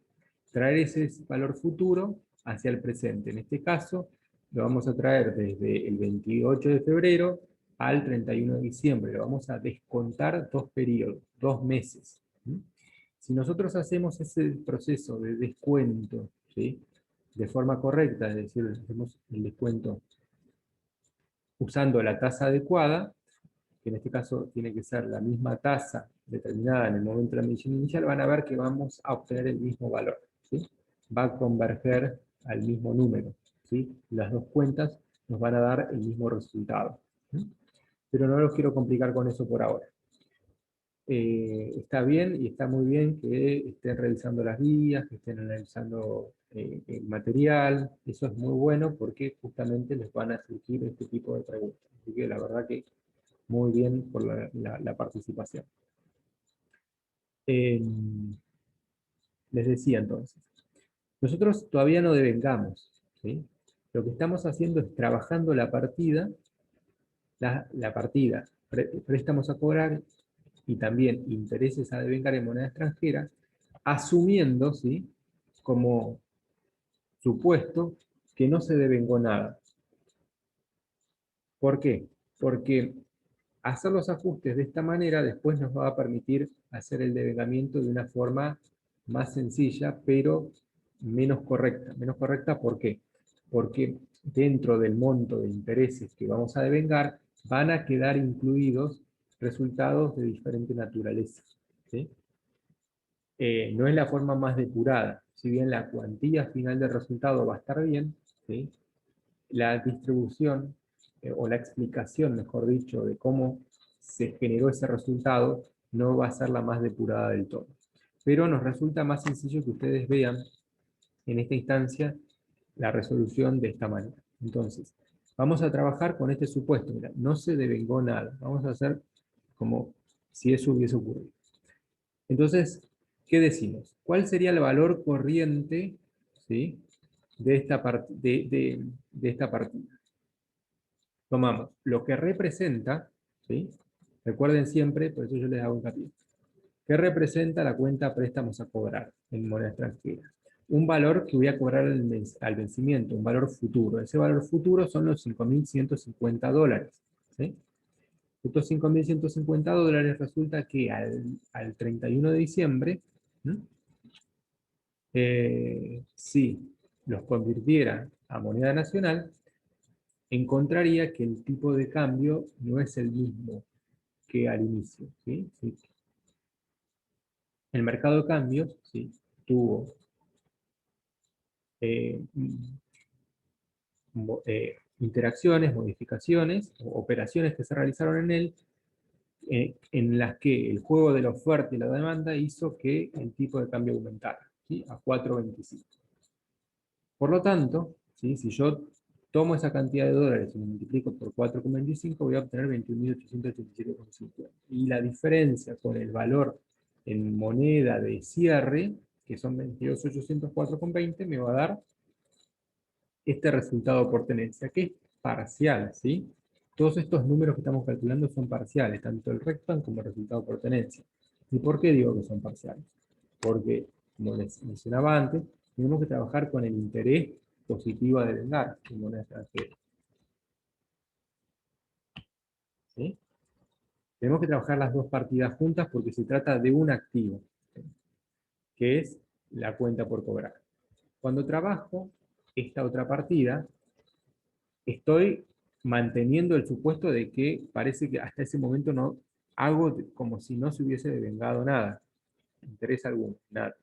A: Traer ese valor futuro hacia el presente. En este caso, lo vamos a traer desde el 28 de febrero al 31 de diciembre. Lo vamos a descontar dos periodos, 2 meses. ¿Sí? Si nosotros hacemos ese proceso de descuento, ¿sí? De forma correcta, es decir, hacemos el descuento usando la tasa adecuada, que en este caso tiene que ser la misma tasa determinada en el momento de la medición inicial, van a ver que vamos a obtener el mismo valor, ¿sí? Va a converger al mismo número, ¿sí? Las dos cuentas nos van a dar el mismo resultado, ¿sí? Pero no los quiero complicar con eso por ahora. Está bien y está muy bien que estén revisando las guías, que estén analizando el material. Eso es muy bueno porque justamente les van a surgir este tipo de preguntas. Así que la verdad que Muy bien por la participación. Les decía entonces, nosotros todavía no devengamos, ¿sí? Lo que estamos haciendo es trabajando la partida, préstamos a cobrar y también intereses a devengar en moneda extranjera, asumiendo, ¿sí?, como supuesto que no se devengó nada. ¿Por qué? Porque hacer los ajustes de esta manera después nos va a permitir hacer el devengamiento de una forma más sencilla, pero menos correcta. Menos correcta, ¿por qué? Porque dentro del monto de intereses que vamos a devengar, van a quedar incluidos resultados de diferente naturaleza, ¿sí? No es la forma más depurada. Si bien la cuantía final del resultado va a estar bien, ¿sí?, la distribución, o la explicación, mejor dicho, de cómo se generó ese resultado, no va a ser la más depurada del todo. Pero nos resulta más sencillo que ustedes vean en esta instancia la resolución de esta manera. Entonces, vamos a trabajar con este supuesto. Mira, no se devengó nada. Vamos a hacer como si eso hubiese ocurrido. Entonces, ¿qué decimos? ¿Cuál sería el valor corriente, ¿sí?, de esta partida? Tomamos lo que representa, ¿sí? Recuerden siempre, por eso yo les hago hincapié, ¿qué representa la cuenta préstamos a cobrar en moneda extranjera? Un valor que voy a cobrar al vencimiento, un valor futuro. Ese valor futuro son los $5.150, ¿sí? Estos $5.150 resulta que al 31 de diciembre, si los convirtiera a moneda nacional, encontraría que el tipo de cambio no es el mismo que al inicio, ¿sí? Sí. El mercado de cambios, ¿sí?, tuvo interacciones, modificaciones, o operaciones que se realizaron en él, en las que el juego de la oferta y la demanda hizo que el tipo de cambio aumentara, ¿sí?, a 4.25. Por lo tanto, ¿sí?, si yo tomo esa cantidad de dólares y lo multiplico por 4.25, voy a obtener 21.887,50. Y la diferencia con el valor en moneda de cierre, que son 22.804,20, me va a dar este resultado por tenencia, que es parcial, ¿sí? Todos estos números que estamos calculando son parciales, tanto el rectan como el resultado por tenencia. ¿Y por qué digo que son parciales? Porque, como les mencionaba antes, tenemos que trabajar con el interés positivo a devengar en moneda extranjera, ¿sí? Tenemos que trabajar las dos partidas juntas porque se trata de un activo, ¿sí?, que es la cuenta por cobrar. Cuando trabajo esta otra partida, estoy manteniendo el supuesto de que parece que hasta ese momento no hago como si no se hubiese devengado nada, interés alguno, nada.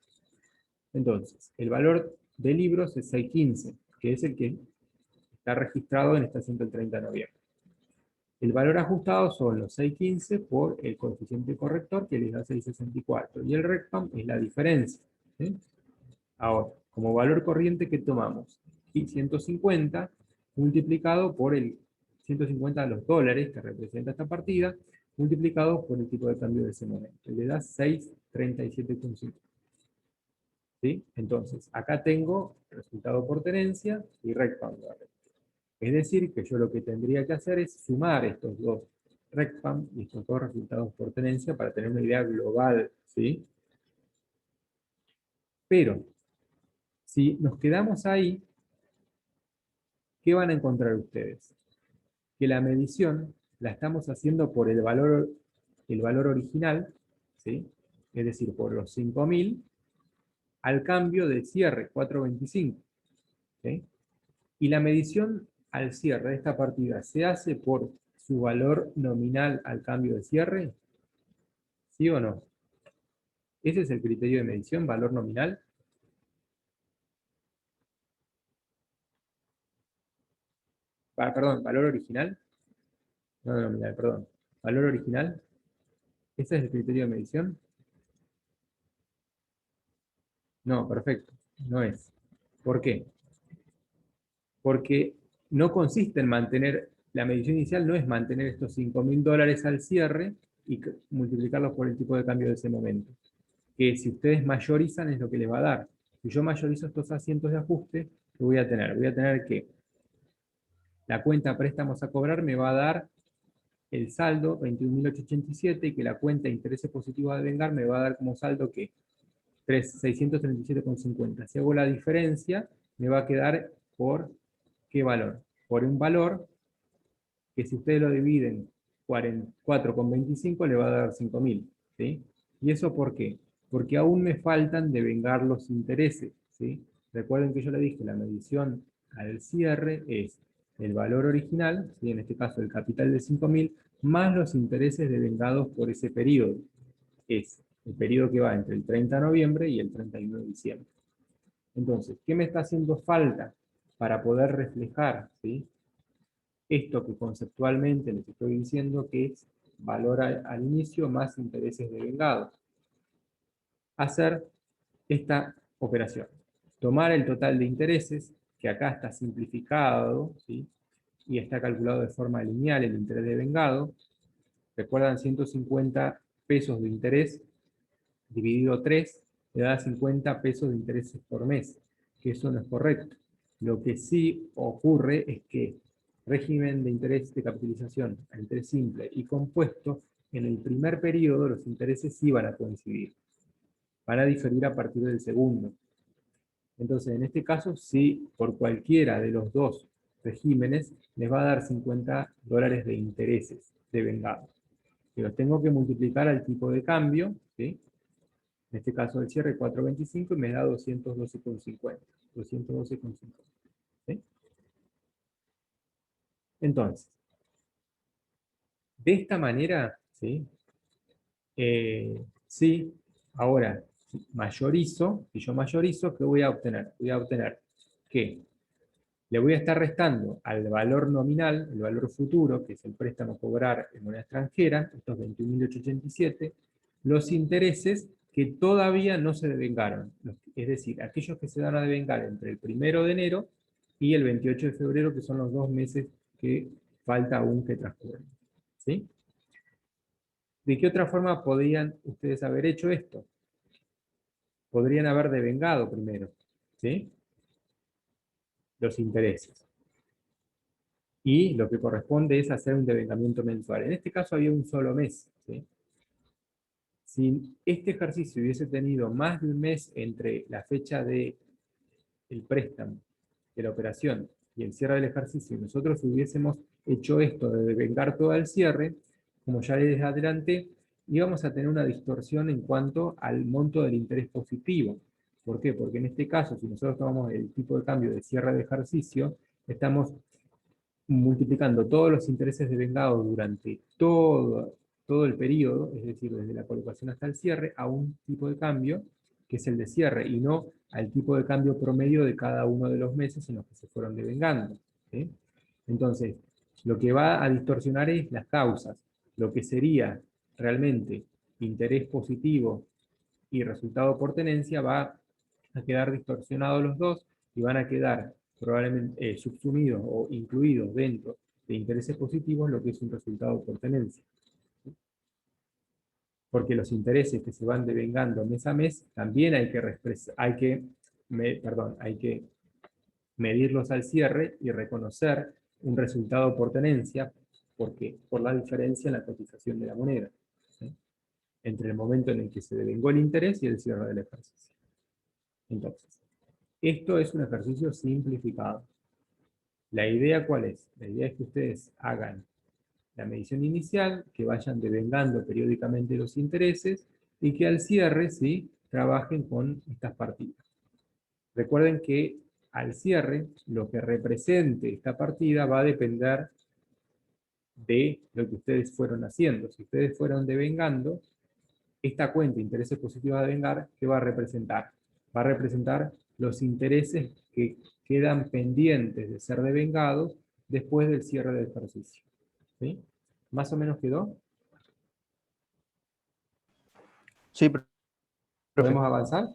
A: Entonces, el valor de libros es 6.15, que es el que está registrado en estación del 30 de noviembre. El valor ajustado son los 6.15 por el coeficiente corrector, que les da 6.64, y el rectam es la diferencia, ¿sí? Ahora, como valor corriente, ¿qué tomamos? Y 150 multiplicado por el 150 de los dólares que representa esta partida, multiplicado por el tipo de cambio de ese momento. Le da 6.37,5. ¿Sí? Entonces, acá tengo resultado por tenencia y rectam. Es decir, que yo lo que tendría que hacer es sumar estos dos rectam y estos dos resultados por tenencia para tener una idea global, ¿sí? Pero, si nos quedamos ahí, ¿qué van a encontrar ustedes? Que la medición la estamos haciendo por el valor original, ¿sí?, es decir, por los 5.000, al cambio de cierre, 4.25. ¿Sí? Y la medición al cierre de esta partida se hace por su valor nominal al cambio de cierre, ¿sí o no? Ese es el criterio de medición, valor nominal. Perdón, valor original. No nominal, perdón. Valor original. ¿Ese es el criterio de medición? No, perfecto. No es. ¿Por qué? Porque no consiste en mantener la medición inicial no es mantener estos $5.000 al cierre y multiplicarlos por el tipo de cambio de ese momento. Que si ustedes mayorizan es lo que les va a dar. Si yo mayorizo estos asientos de ajuste, ¿qué voy a tener? Voy a tener que la cuenta préstamos a cobrar me va a dar el saldo 21.887 y que la cuenta de intereses positivos a devengar me va a dar como saldo que 637,50. Si hago la diferencia, me va a quedar por ¿qué valor? Por un valor que si ustedes lo dividen 4,25 le va a dar 5.000. ¿Sí? ¿Y eso por qué? Porque aún me faltan devengar los intereses. ¿Sí? Recuerden que yo le dije, la medición al cierre es el valor original, ¿sí? En este caso el capital de 5.000, más los intereses devengados por ese periodo. Es el periodo que va entre el 30 de noviembre y el 31 de diciembre. Entonces, ¿qué me está haciendo falta para poder reflejar, ¿sí?, esto que conceptualmente les estoy diciendo que es valor al inicio más intereses devengados? Hacer esta operación. Tomar el total de intereses, que acá está simplificado, ¿sí?, y está calculado de forma lineal el interés devengado. Recuerdan, 150 pesos de interés dividido 3 le da 50 pesos de intereses por mes, que eso no es correcto. Lo que sí ocurre es que régimen de interés de capitalización a interés simple y compuesto, en el primer periodo los intereses sí van a coincidir, van a diferir a partir del segundo. Entonces, en este caso, sí, por cualquiera de los dos regímenes, les va a dar $50 de intereses devengados. Que los tengo que multiplicar al tipo de cambio, ¿sí? En este caso el cierre 4.25 y me da 212,50. 212,50. ¿Sí? Entonces, de esta manera, ¿sí? Sí, ahora mayorizo, si yo mayorizo, ¿qué voy a obtener? Voy a obtener que le voy a estar restando al valor nominal, el valor futuro, que es el préstamo a cobrar en moneda extranjera, estos 21.887, los intereses que todavía no se devengaron. Es decir, aquellos que se van a devengar entre el 1 de enero y el 28 de febrero, que son los 2 meses que falta aún que transcurren. ¿Sí? ¿De qué otra forma podrían ustedes haber hecho esto? Podrían haber devengado primero, ¿sí?, los intereses. Y lo que corresponde es hacer un devengamiento mensual. En este caso había un solo mes, ¿sí? Si este ejercicio hubiese tenido más de un mes entre la fecha del préstamo, de la operación, y el cierre del ejercicio, y nosotros hubiésemos hecho esto de devengar todo el cierre, como ya les adelanté, íbamos a tener una distorsión en cuanto al monto del interés positivo. ¿Por qué? Porque en este caso, si nosotros tomamos el tipo de cambio de cierre de ejercicio, estamos multiplicando todos los intereses devengados durante todo el periodo, es decir, desde la colocación hasta el cierre, a un tipo de cambio que es el de cierre, y no al tipo de cambio promedio de cada uno de los meses en los que se fueron devengando. ¿Sí? Entonces, lo que va a distorsionar es las causas. Lo que sería realmente interés positivo y resultado por tenencia va a quedar distorsionados los dos y van a quedar probablemente subsumidos o incluidos dentro de intereses positivos lo que es un resultado por tenencia. Porque los intereses que se van devengando mes a mes también hay que medirlos al cierre y reconocer un resultado por tenencia porque, por la diferencia en la cotización de la moneda, ¿sí?, entre el momento en el que se devengó el interés y el cierre del ejercicio. Entonces, esto es un ejercicio simplificado. ¿La idea cuál es? La idea es que ustedes hagan la medición inicial, que vayan devengando periódicamente los intereses y que al cierre, ¿sí?, trabajen con estas partidas. Recuerden que al cierre, lo que represente esta partida va a depender de lo que ustedes fueron haciendo. Si ustedes fueron devengando, esta cuenta intereses positivos a devengar, ¿qué va a representar? Va a representar los intereses que quedan pendientes de ser devengados después del cierre del ejercicio. ¿Sí? ¿Más o menos quedó?
D: Sí, profe.
A: ¿Podemos avanzar?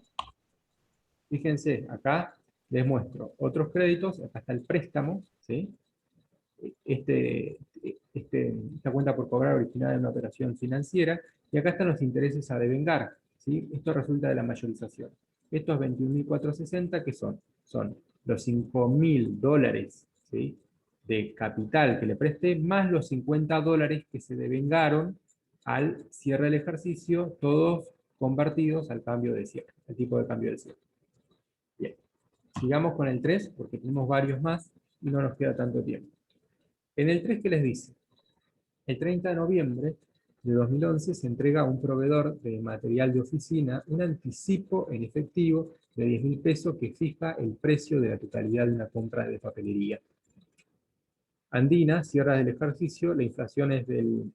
A: Fíjense, acá les muestro otros créditos, acá está el préstamo, ¿sí? esta cuenta por cobrar originada en una operación financiera, y acá están los intereses a devengar, ¿sí? Esto resulta de la mayorización. Estos 21.460, ¿qué son? Son los $5.000, ¿sí?, de capital que le presté, más los $50 que se devengaron al cierre del ejercicio, todos convertidos al cambio de cierre, al tipo de cambio de cierre. Bien, sigamos con el 3, porque tenemos varios más y no nos queda tanto tiempo. En el 3, ¿qué les dice? El 30 de noviembre de 2011 se entrega a un proveedor de material de oficina un anticipo en efectivo de 10.000 pesos que fija el precio de la totalidad de una compra de papelería. Andina cierra del ejercicio, la inflación es del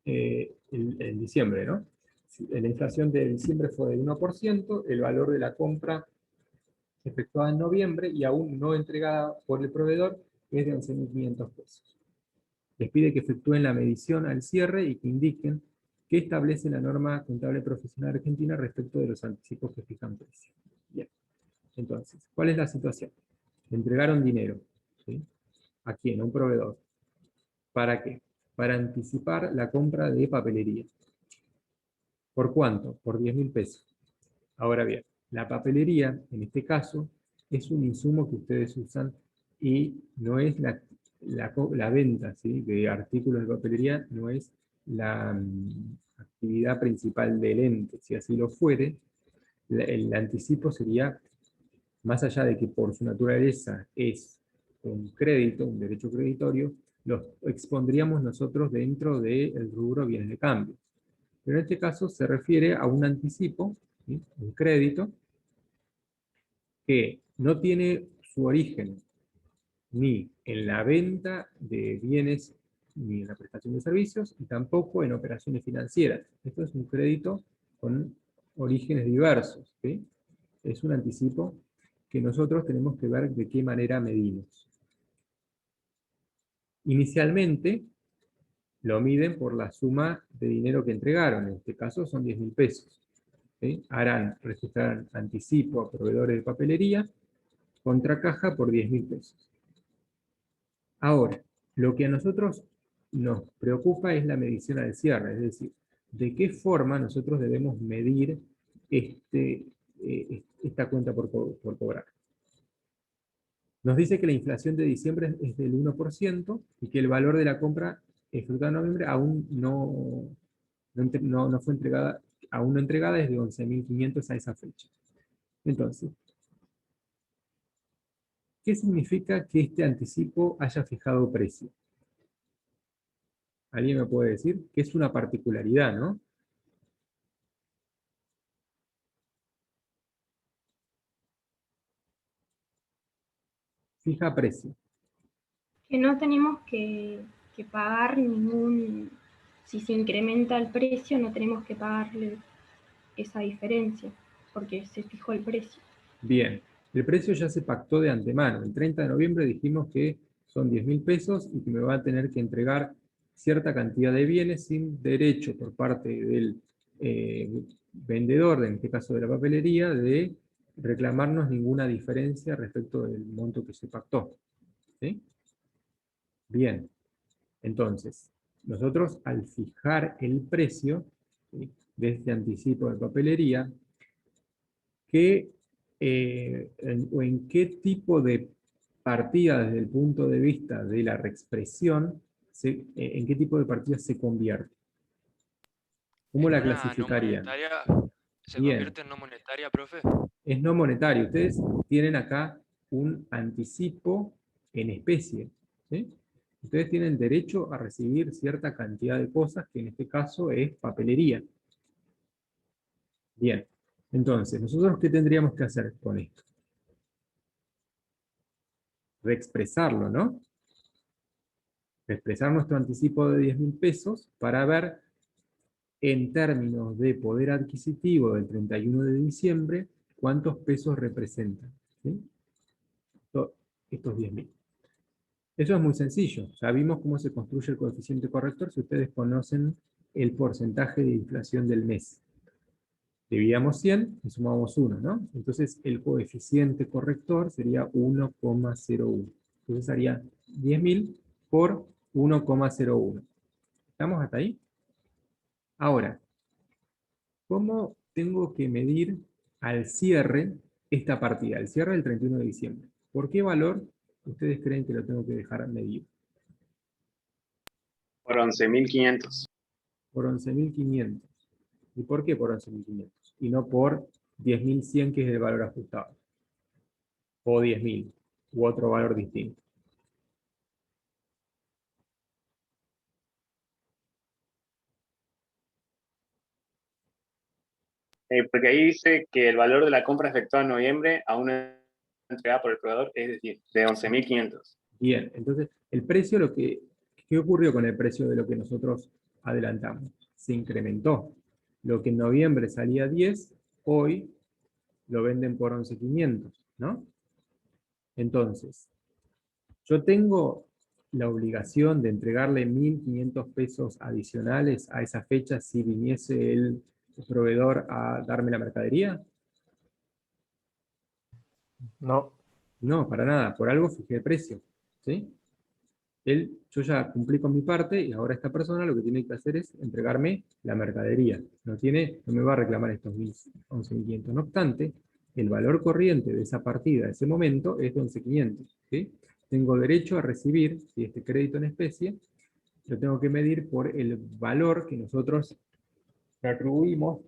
A: en diciembre, ¿no? La inflación de diciembre fue del 1%, el valor de la compra efectuada en noviembre y aún no entregada por el proveedor es de 11.500 pesos. Les pide que efectúen la medición al cierre y que indiquen qué establece la norma contable profesional argentina respecto de los anticipos que fijan precio. Bien, entonces, ¿cuál es la situación? Entregaron dinero, ¿sí? ¿A quién? A un proveedor. ¿Para qué? Para anticipar la compra de papelería. ¿Por cuánto? Por 10.000 pesos. Ahora bien, la papelería, en este caso, es un insumo que ustedes usan y no es la venta, ¿sí?, de artículos de papelería, no es la actividad principal del ente. Si así lo fuere, el anticipo sería, más allá de que por su naturaleza es un crédito, un derecho creditorio, lo expondríamos nosotros dentro del rubro bienes de cambio. Pero en este caso se refiere a un anticipo, ¿sí?, un crédito, que no tiene su origen ni en la venta de bienes ni en la prestación de servicios, y tampoco en operaciones financieras. Esto es un crédito con orígenes diversos, ¿sí? Es un anticipo que nosotros tenemos que ver de qué manera medimos. Inicialmente lo miden por la suma de dinero que entregaron, en este caso son 10.000 pesos. ¿Sí? Registrarán anticipo a proveedores de papelería contra caja por 10.000 pesos. Ahora, lo que a nosotros nos preocupa es la medición al cierre, es decir, de qué forma nosotros debemos medir esta cuenta por cobrar. Nos dice que la inflación de diciembre es del 1% y que el valor de la compra efectuada en noviembre aún no fue entregada, aún no entregada, es de 11.500 a esa fecha. Entonces, ¿qué significa que este anticipo haya fijado precio? ¿Alguien me puede decir? Que es una particularidad, ¿no? Fija precio.
B: Que no tenemos que pagar si se incrementa el precio, no tenemos que pagarle esa diferencia, porque se fijó el precio.
A: Bien, el precio ya se pactó de antemano. El 30 de noviembre dijimos que son 10.000 pesos y que me va a tener que entregar cierta cantidad de bienes sin derecho por parte del vendedor, en este caso de la papelería, de reclamarnos ninguna diferencia respecto del monto que se pactó. ¿Sí? Bien, entonces, nosotros al fijar el precio, ¿sí?, de este anticipo de papelería, en qué tipo de partida desde el punto de vista de la reexpresión, en qué tipo de partida se convierte. ¿Cómo
F: En
A: la
F: una no
A: clasificarían?
F: monetaria, ¿se
A: Bien,
F: convierte en no monetaria, profe?
A: es no monetario. Ustedes tienen acá un anticipo en especie, ¿sí? Ustedes tienen derecho a recibir cierta cantidad de cosas, que en este caso es papelería. Bien, entonces, ¿nosotros qué tendríamos que hacer con esto? Reexpresarlo, ¿no? Expresar nuestro anticipo de 10.000 pesos para ver en términos de poder adquisitivo del 31 de diciembre cuántos pesos representan, ¿sí?, estos 10.000. Eso es muy sencillo. Ya vimos cómo se construye el coeficiente corrector si ustedes conocen el porcentaje de inflación del mes. Dividamos 100 y sumamos 1, ¿no? Entonces el coeficiente corrector sería 1,01. Entonces haría 10.000 por 1,01. ¿Estamos hasta ahí? Ahora, ¿cómo tengo que medir al cierre esta partida? Al cierre del 31 de diciembre. ¿Por qué valor ustedes creen que lo tengo que dejar medir?
C: Por 11.500.
A: Por 11.500. ¿Y por qué por 11.500? Y no por 10.100, que es el valor ajustado. O 10.000, u otro valor distinto.
C: Porque ahí dice que el valor de la compra efectuada en noviembre aún no entregada por el proveedor es decir, de 11.500.
A: Bien, entonces, el precio, ¿qué ocurrió con el precio de lo que nosotros adelantamos? Se incrementó. Lo que en noviembre salía 10, hoy lo venden por 11.500, ¿no? Entonces, yo tengo la obligación de entregarle 1.500 pesos adicionales a esa fecha si viniese el proveedor a darme la mercadería.
D: No.
A: No, para nada, por algo fijé el precio, ¿sí? Yo ya cumplí con mi parte y ahora esta persona lo que tiene que hacer es entregarme la mercadería. No me va a reclamar estos 11.500. No obstante, el valor corriente de esa partida, de ese momento, es de 11.500. ¿Sí? Tengo derecho a recibir, si este crédito en especie, lo tengo que medir por el valor que nosotros atribuimos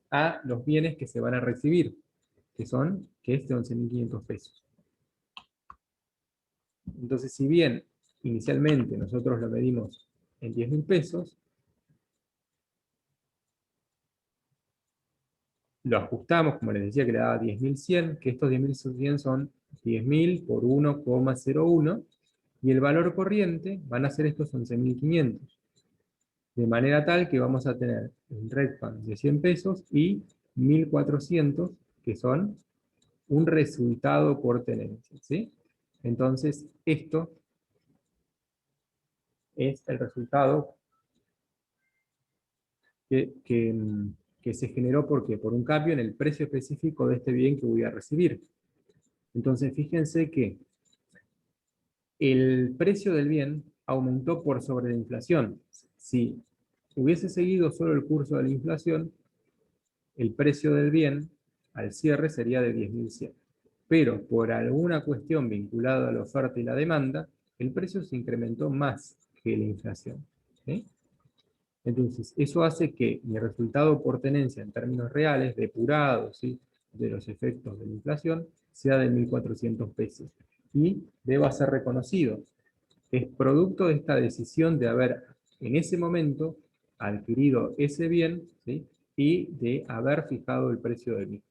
A: a los bienes que se van a recibir, que es de 11.500 pesos. Entonces, si bien inicialmente nosotros lo medimos en 10.000 pesos, lo ajustamos, como les decía, que le daba 10.100, que estos 10.100 son 10.000 por 1,01, y el valor corriente van a ser estos 11.500. De manera tal que vamos a tener un RECPAM de 100 pesos y 1.400, que son un resultado por tenencia, ¿sí? Entonces, esto es el resultado que se generó por un cambio en el precio específico de este bien que voy a recibir. Entonces, fíjense que el precio del bien aumentó por sobre la inflación. Si hubiese seguido solo el curso de la inflación, el precio del bien al cierre sería de 10.100. Pero por alguna cuestión vinculada a la oferta y la demanda, el precio se incrementó más que la inflación, ¿sí? Entonces, eso hace que mi resultado por tenencia en términos reales, depurado, ¿sí?, de los efectos de la inflación, sea de 1.400 pesos. Y deba ser reconocido. Es producto de esta decisión de haber, en ese momento, adquirido ese bien, ¿sí?, y de haber fijado el precio del mismo.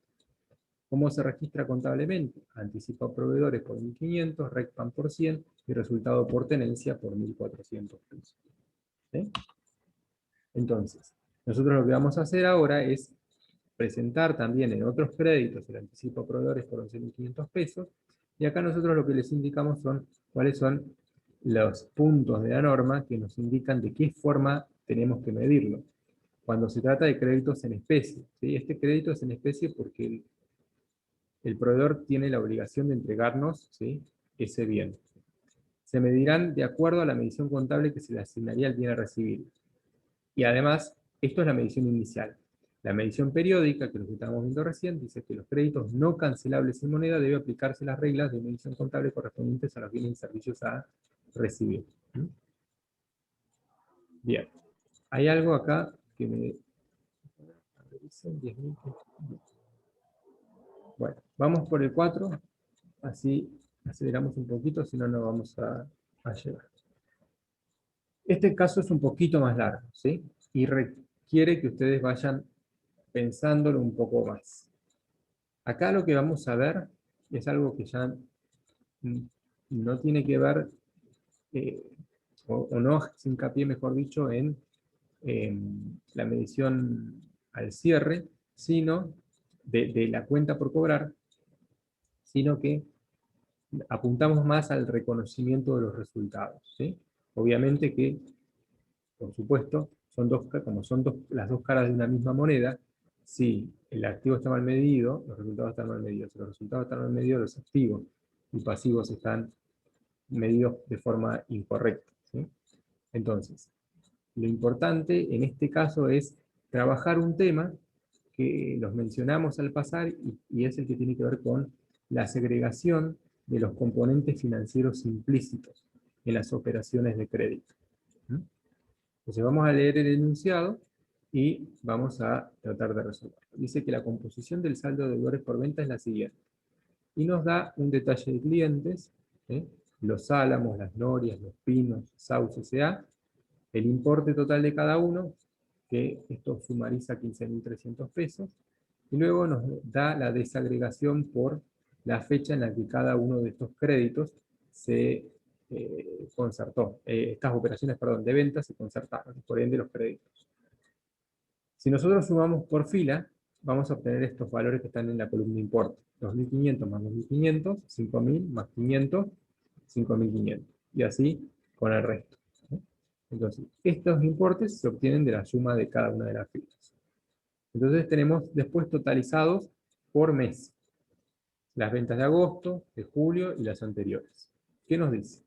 A: ¿Cómo se registra contablemente? Anticipo a proveedores por 1.500, RECPAM por 100 y resultado por tenencia por 1.400 pesos. ¿Sí? Entonces, nosotros lo que vamos a hacer ahora es presentar también en otros créditos el anticipo a proveedores por 11.500 pesos, y acá nosotros lo que les indicamos son cuáles son los puntos de la norma que nos indican de qué forma tenemos que medirlo. Cuando se trata de créditos en especie, ¿sí? Este crédito es en especie porque el proveedor tiene la obligación de entregarnos, ¿sí?, ese bien. Se medirán de acuerdo a la medición contable que se le asignaría al bien a recibir. Y además, esto es la medición inicial. La medición periódica, que lo que estábamos viendo recién, dice que los créditos no cancelables en moneda debe aplicarse las reglas de medición contable correspondientes a los bienes y servicios a recibir. Bien. Hay algo acá que me... Bueno, vamos por el 4, así aceleramos un poquito, si no, no vamos a llegar. Este caso es un poquito más largo, ¿sí? Y requiere que ustedes vayan pensándolo un poco más. Acá lo que vamos a ver es algo que ya no tiene que ver, o no se hincapié, mejor dicho, en la medición al cierre, sino de la cuenta por cobrar, sino que apuntamos más al reconocimiento de los resultados, ¿sí? Obviamente que, por supuesto, como son las dos caras de una misma moneda, si el activo está mal medido, los resultados están mal medidos. Si los resultados están mal medidos, los activos y pasivos están medidos de forma incorrecta, ¿sí? Entonces, lo importante en este caso es trabajar un tema que los mencionamos al pasar y es el que tiene que ver con la segregación de los componentes financieros implícitos en las operaciones de crédito. ¿Mm? Entonces vamos a leer el enunciado y vamos a tratar de resolverlo. Dice que la composición del saldo de deudores por venta es la siguiente. Y nos da un detalle de clientes, ¿sí? Los Álamos, las Norias, los Pinos, Sauce S.A., el importe total de cada uno, que esto sumariza 15.300 pesos, y luego nos da la desagregación por la fecha en la que cada uno de estos créditos se concertó. Estas operaciones, perdón, de venta se concertaron, por ende los créditos. Si nosotros sumamos por fila, vamos a obtener estos valores que están en la columna importe. 2.500 más 2.500, 5.000 más 500, 5.500. Y así con el resto. Entonces, estos importes se obtienen de la suma de cada una de las filas. Entonces tenemos después totalizados por mes. Las ventas de agosto, de julio y las anteriores. ¿Qué nos dice?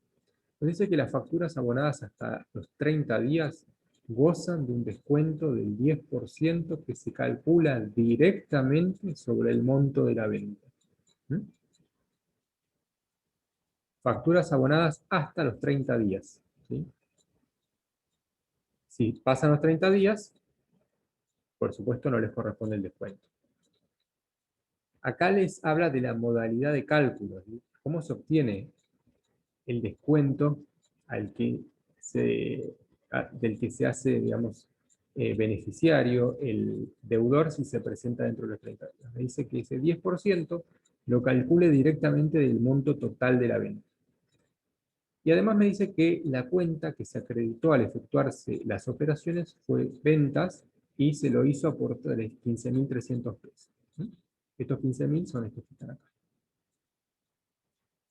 A: Nos dice que las facturas abonadas hasta los 30 días gozan de un descuento del 10% que se calcula directamente sobre el monto de la venta. ¿Mm? Facturas abonadas hasta los 30 días. ¿Sí? Si pasan los 30 días, por supuesto no les corresponde el descuento. Acá les habla de la modalidad de cálculo. ¿Sí? ¿Cómo se obtiene el descuento al que del que se hace, digamos, beneficiario el deudor si se presenta dentro de los 30 días? Me dice que ese 10% lo calcule directamente del monto total de la venta. Y además me dice que la cuenta que se acreditó al efectuarse las operaciones fue ventas y se lo hizo por 15.300 pesos. ¿Sí? Estos 15.000 son estos que están acá.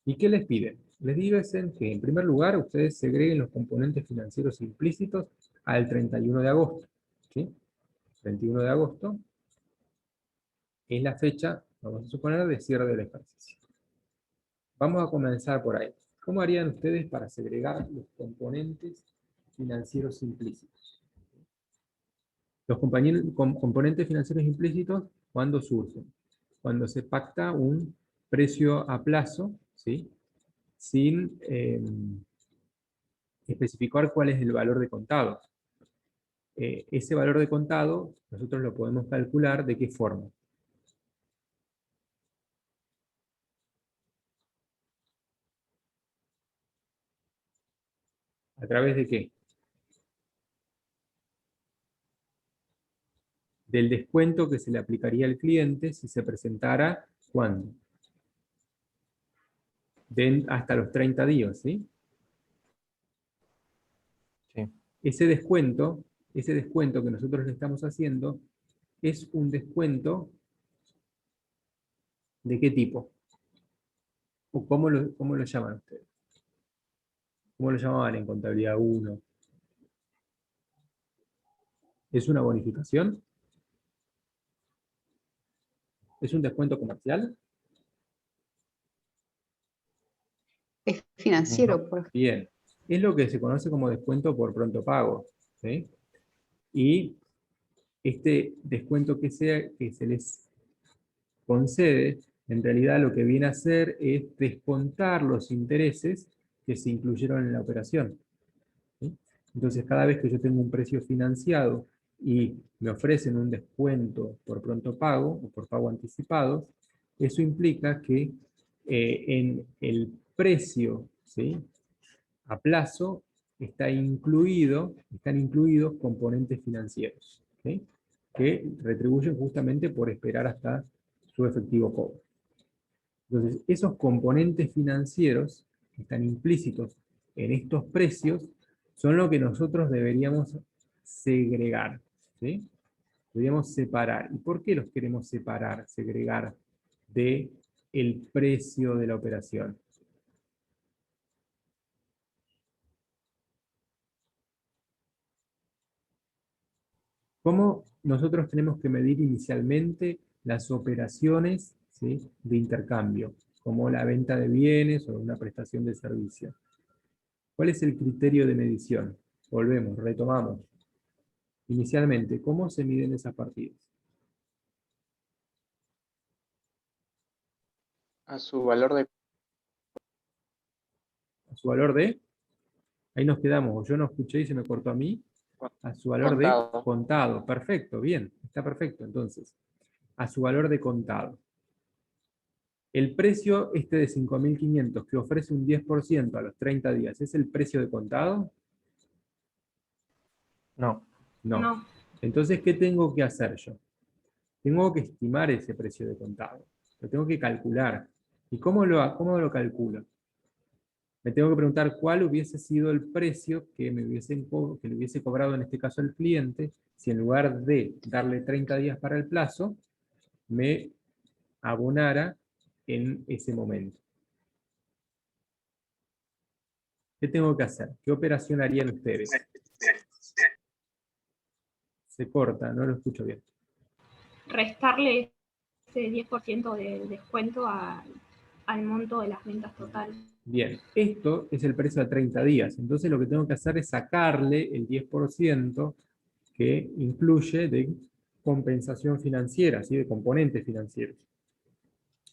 A: ¿Y qué les piden? Les dicen que en primer lugar ustedes segreguen los componentes financieros implícitos al 31 de agosto. ¿Sí? 31 de agosto es la fecha, vamos a suponer, de cierre del ejercicio. Vamos a comenzar por ahí. ¿Cómo harían ustedes para segregar los componentes financieros implícitos? Los componentes financieros implícitos, ¿cuándo surgen? Cuando se pacta un precio a plazo, ¿sí? Sin especificar cuál es el valor de contado. Ese valor de contado nosotros lo podemos calcular de qué forma. ¿A través de qué? Del descuento que se le aplicaría al cliente si se presentara, ¿cuándo? Hasta los 30 días, ¿sí?
D: Sí.
A: Ese descuento que nosotros le estamos haciendo es un descuento ¿de qué tipo? ¿O cómo lo llaman ustedes? ¿Cómo lo llamaban en contabilidad 1? ¿Es una bonificación? ¿Es un descuento comercial?
G: Es financiero, por
A: Bien. Es lo que se conoce como descuento por pronto pago. ¿Sí? Y este descuento que se les concede, en realidad lo que viene a hacer es descontar los intereses que se incluyeron en la operación. ¿Sí? Entonces, cada vez que yo tengo un precio financiado y me ofrecen un descuento por pronto pago o por pago anticipado, eso implica que en el precio, ¿sí?, a plazo están incluidos componentes financieros, ¿sí?, que retribuyen justamente por esperar hasta su efectivo cobro. Entonces, esos componentes financieros que están implícitos en estos precios son lo que nosotros deberíamos segregar, ¿sí? Deberíamos separar. ¿Y por qué los queremos separar, segregar de el precio de la operación? ¿Cómo nosotros tenemos que medir inicialmente las operaciones, ¿sí?, de intercambio? como la venta de bienes o una prestación de servicio. ¿Cuál es el criterio de medición? Volvemos, retomamos. Inicialmente, ¿cómo se miden esas partidas?
C: A su valor de...
A: A su valor de, ahí nos quedamos, o yo no escuché y se me cortó a mí, a su valor de
C: Contado.
A: contado. Perfecto, bien, está perfecto. Entonces, a su valor de contado. El precio este de 5.500 que ofrece un 10% a los 30 días, ¿es el precio de contado?
D: No.
A: No.
B: No.
A: Entonces, ¿qué tengo que hacer yo? Tengo que estimar ese precio de contado. Lo tengo que calcular. ¿Y cómo lo calculo? Me tengo que preguntar cuál hubiese sido el precio que le hubiese cobrado en este caso el cliente si en lugar de darle 30 días para el plazo, me abonara en ese momento. ¿Qué tengo que hacer? ¿Qué operación harían ustedes? Se corta, no lo escucho bien.
B: Restarle ese 10% de descuento al monto de las ventas totales.
A: Bien, esto es el precio a 30 días. Entonces lo que tengo que hacer es sacarle el 10% que incluye de compensación financiera, ¿sí? De componentes financieros.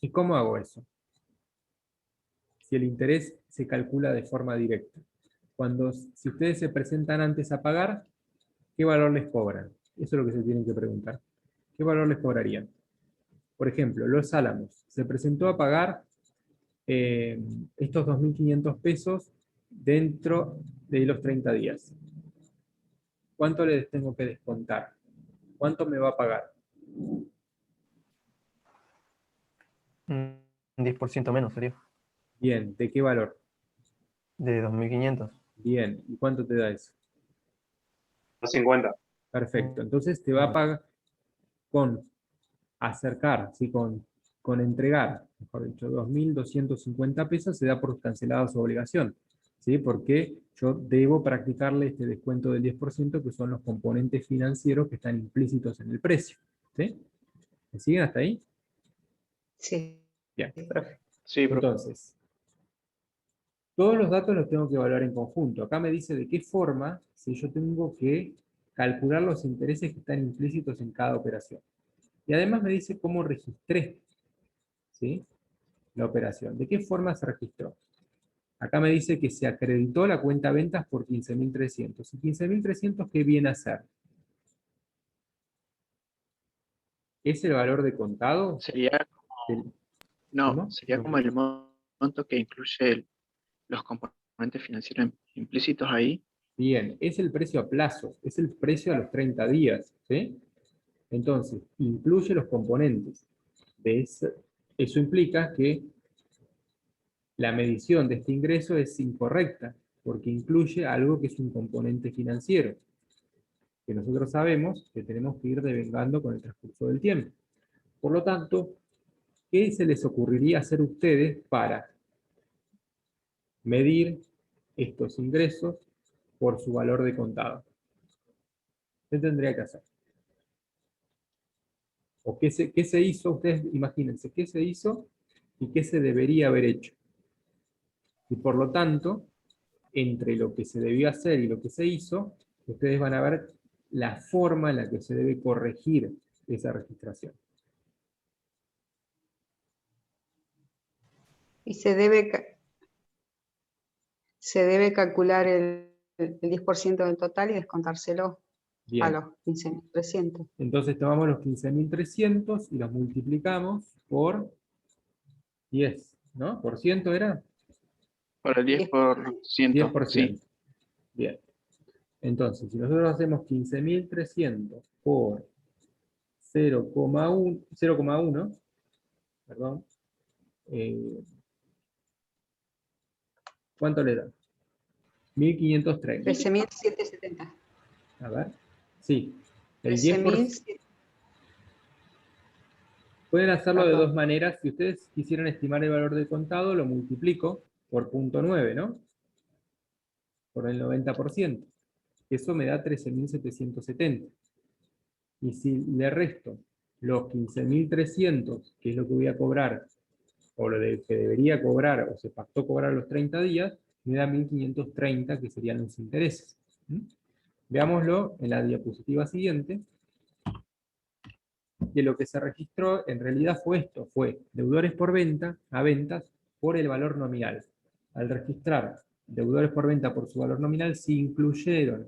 A: ¿Y cómo hago eso? Si el interés se calcula de forma directa. Si ustedes se presentan antes a pagar, ¿qué valor les cobran? Eso es lo que se tienen que preguntar. ¿Qué valor les cobrarían? Por ejemplo, Los Álamos se presentó a pagar estos 2.500 pesos dentro de los 30 días. ¿Cuánto les tengo que descontar? ¿Cuánto me va a pagar?
D: Un 10% menos sería.
A: Bien, ¿de qué valor?
D: De 2.500.
A: Bien, ¿y cuánto te da eso?
C: 50.
A: Perfecto, entonces te va a pagar con acercar, ¿sí? con entregar, mejor dicho, 2.250 pesos, se da por cancelada su obligación, ¿sí? Porque yo debo practicarle este descuento del 10%, que son los componentes financieros que están implícitos en el precio. ¿Sí? ¿Me siguen hasta ahí?
G: Sí,
A: Bien.
G: profe.
C: Sí, profe.
A: Entonces, todos los datos los tengo que evaluar en conjunto. Acá me dice de qué forma, si yo tengo que calcular los intereses que están implícitos en cada operación. Y además me dice cómo registré, ¿sí? La operación. ¿De qué forma se registró? Acá me dice que se acreditó la cuenta ventas por 15.300. ¿Y 15.300 qué viene a ser? ¿Es el valor de contado?
H: Sería, no,
A: ¿Cómo?
H: sería como el monto que incluye los componentes financieros implícitos ahí.
A: Bien, es el precio a plazo, es el precio a los 30 días, ¿sí? Entonces, incluye los componentes. Eso implica que la medición de este ingreso es incorrecta, porque incluye algo que es un componente financiero, que nosotros sabemos que tenemos que ir devengando con el transcurso del tiempo. Por lo tanto, ¿qué se les ocurriría hacer ustedes para medir estos ingresos por su valor de contado? ¿Qué tendría que hacer? ¿O qué se hizo? Ustedes imagínense, ¿qué se hizo y qué se debería haber hecho? Y por lo tanto, entre lo que se debió hacer y lo que se hizo, ustedes van a ver la forma en la que se debe corregir esa registración.
G: Y se debe calcular el 10% del total y descontárselo a
A: Bien,
G: los 15.300.
A: entonces tomamos los 15.300 y los multiplicamos por 10, ¿no? ¿Por ciento era?
H: Por el 10%, sí.
A: 10%. Bien. Entonces, si nosotros hacemos 15.300 por 0,1, perdón, ¿cuánto le da? 1.530.
G: 13.770.
A: A ver. Sí. El 10%.
G: 13.000.
A: Pueden hacerlo de
G: Perdón.
A: dos maneras. Si ustedes quisieran estimar el valor del contado, lo multiplico por 0,9, ¿no? Por el 90%. Eso me da 13.770. Y si le resto los 15.300, que es lo que voy a cobrar o lo que debería cobrar, o se pactó cobrar a los 30 días, me da 1.530, que serían los intereses. Veámoslo en la diapositiva siguiente, que lo que se registró en realidad fue esto, fue deudores por venta a ventas por el valor nominal. Al registrar deudores por venta por su valor nominal, se incluyó,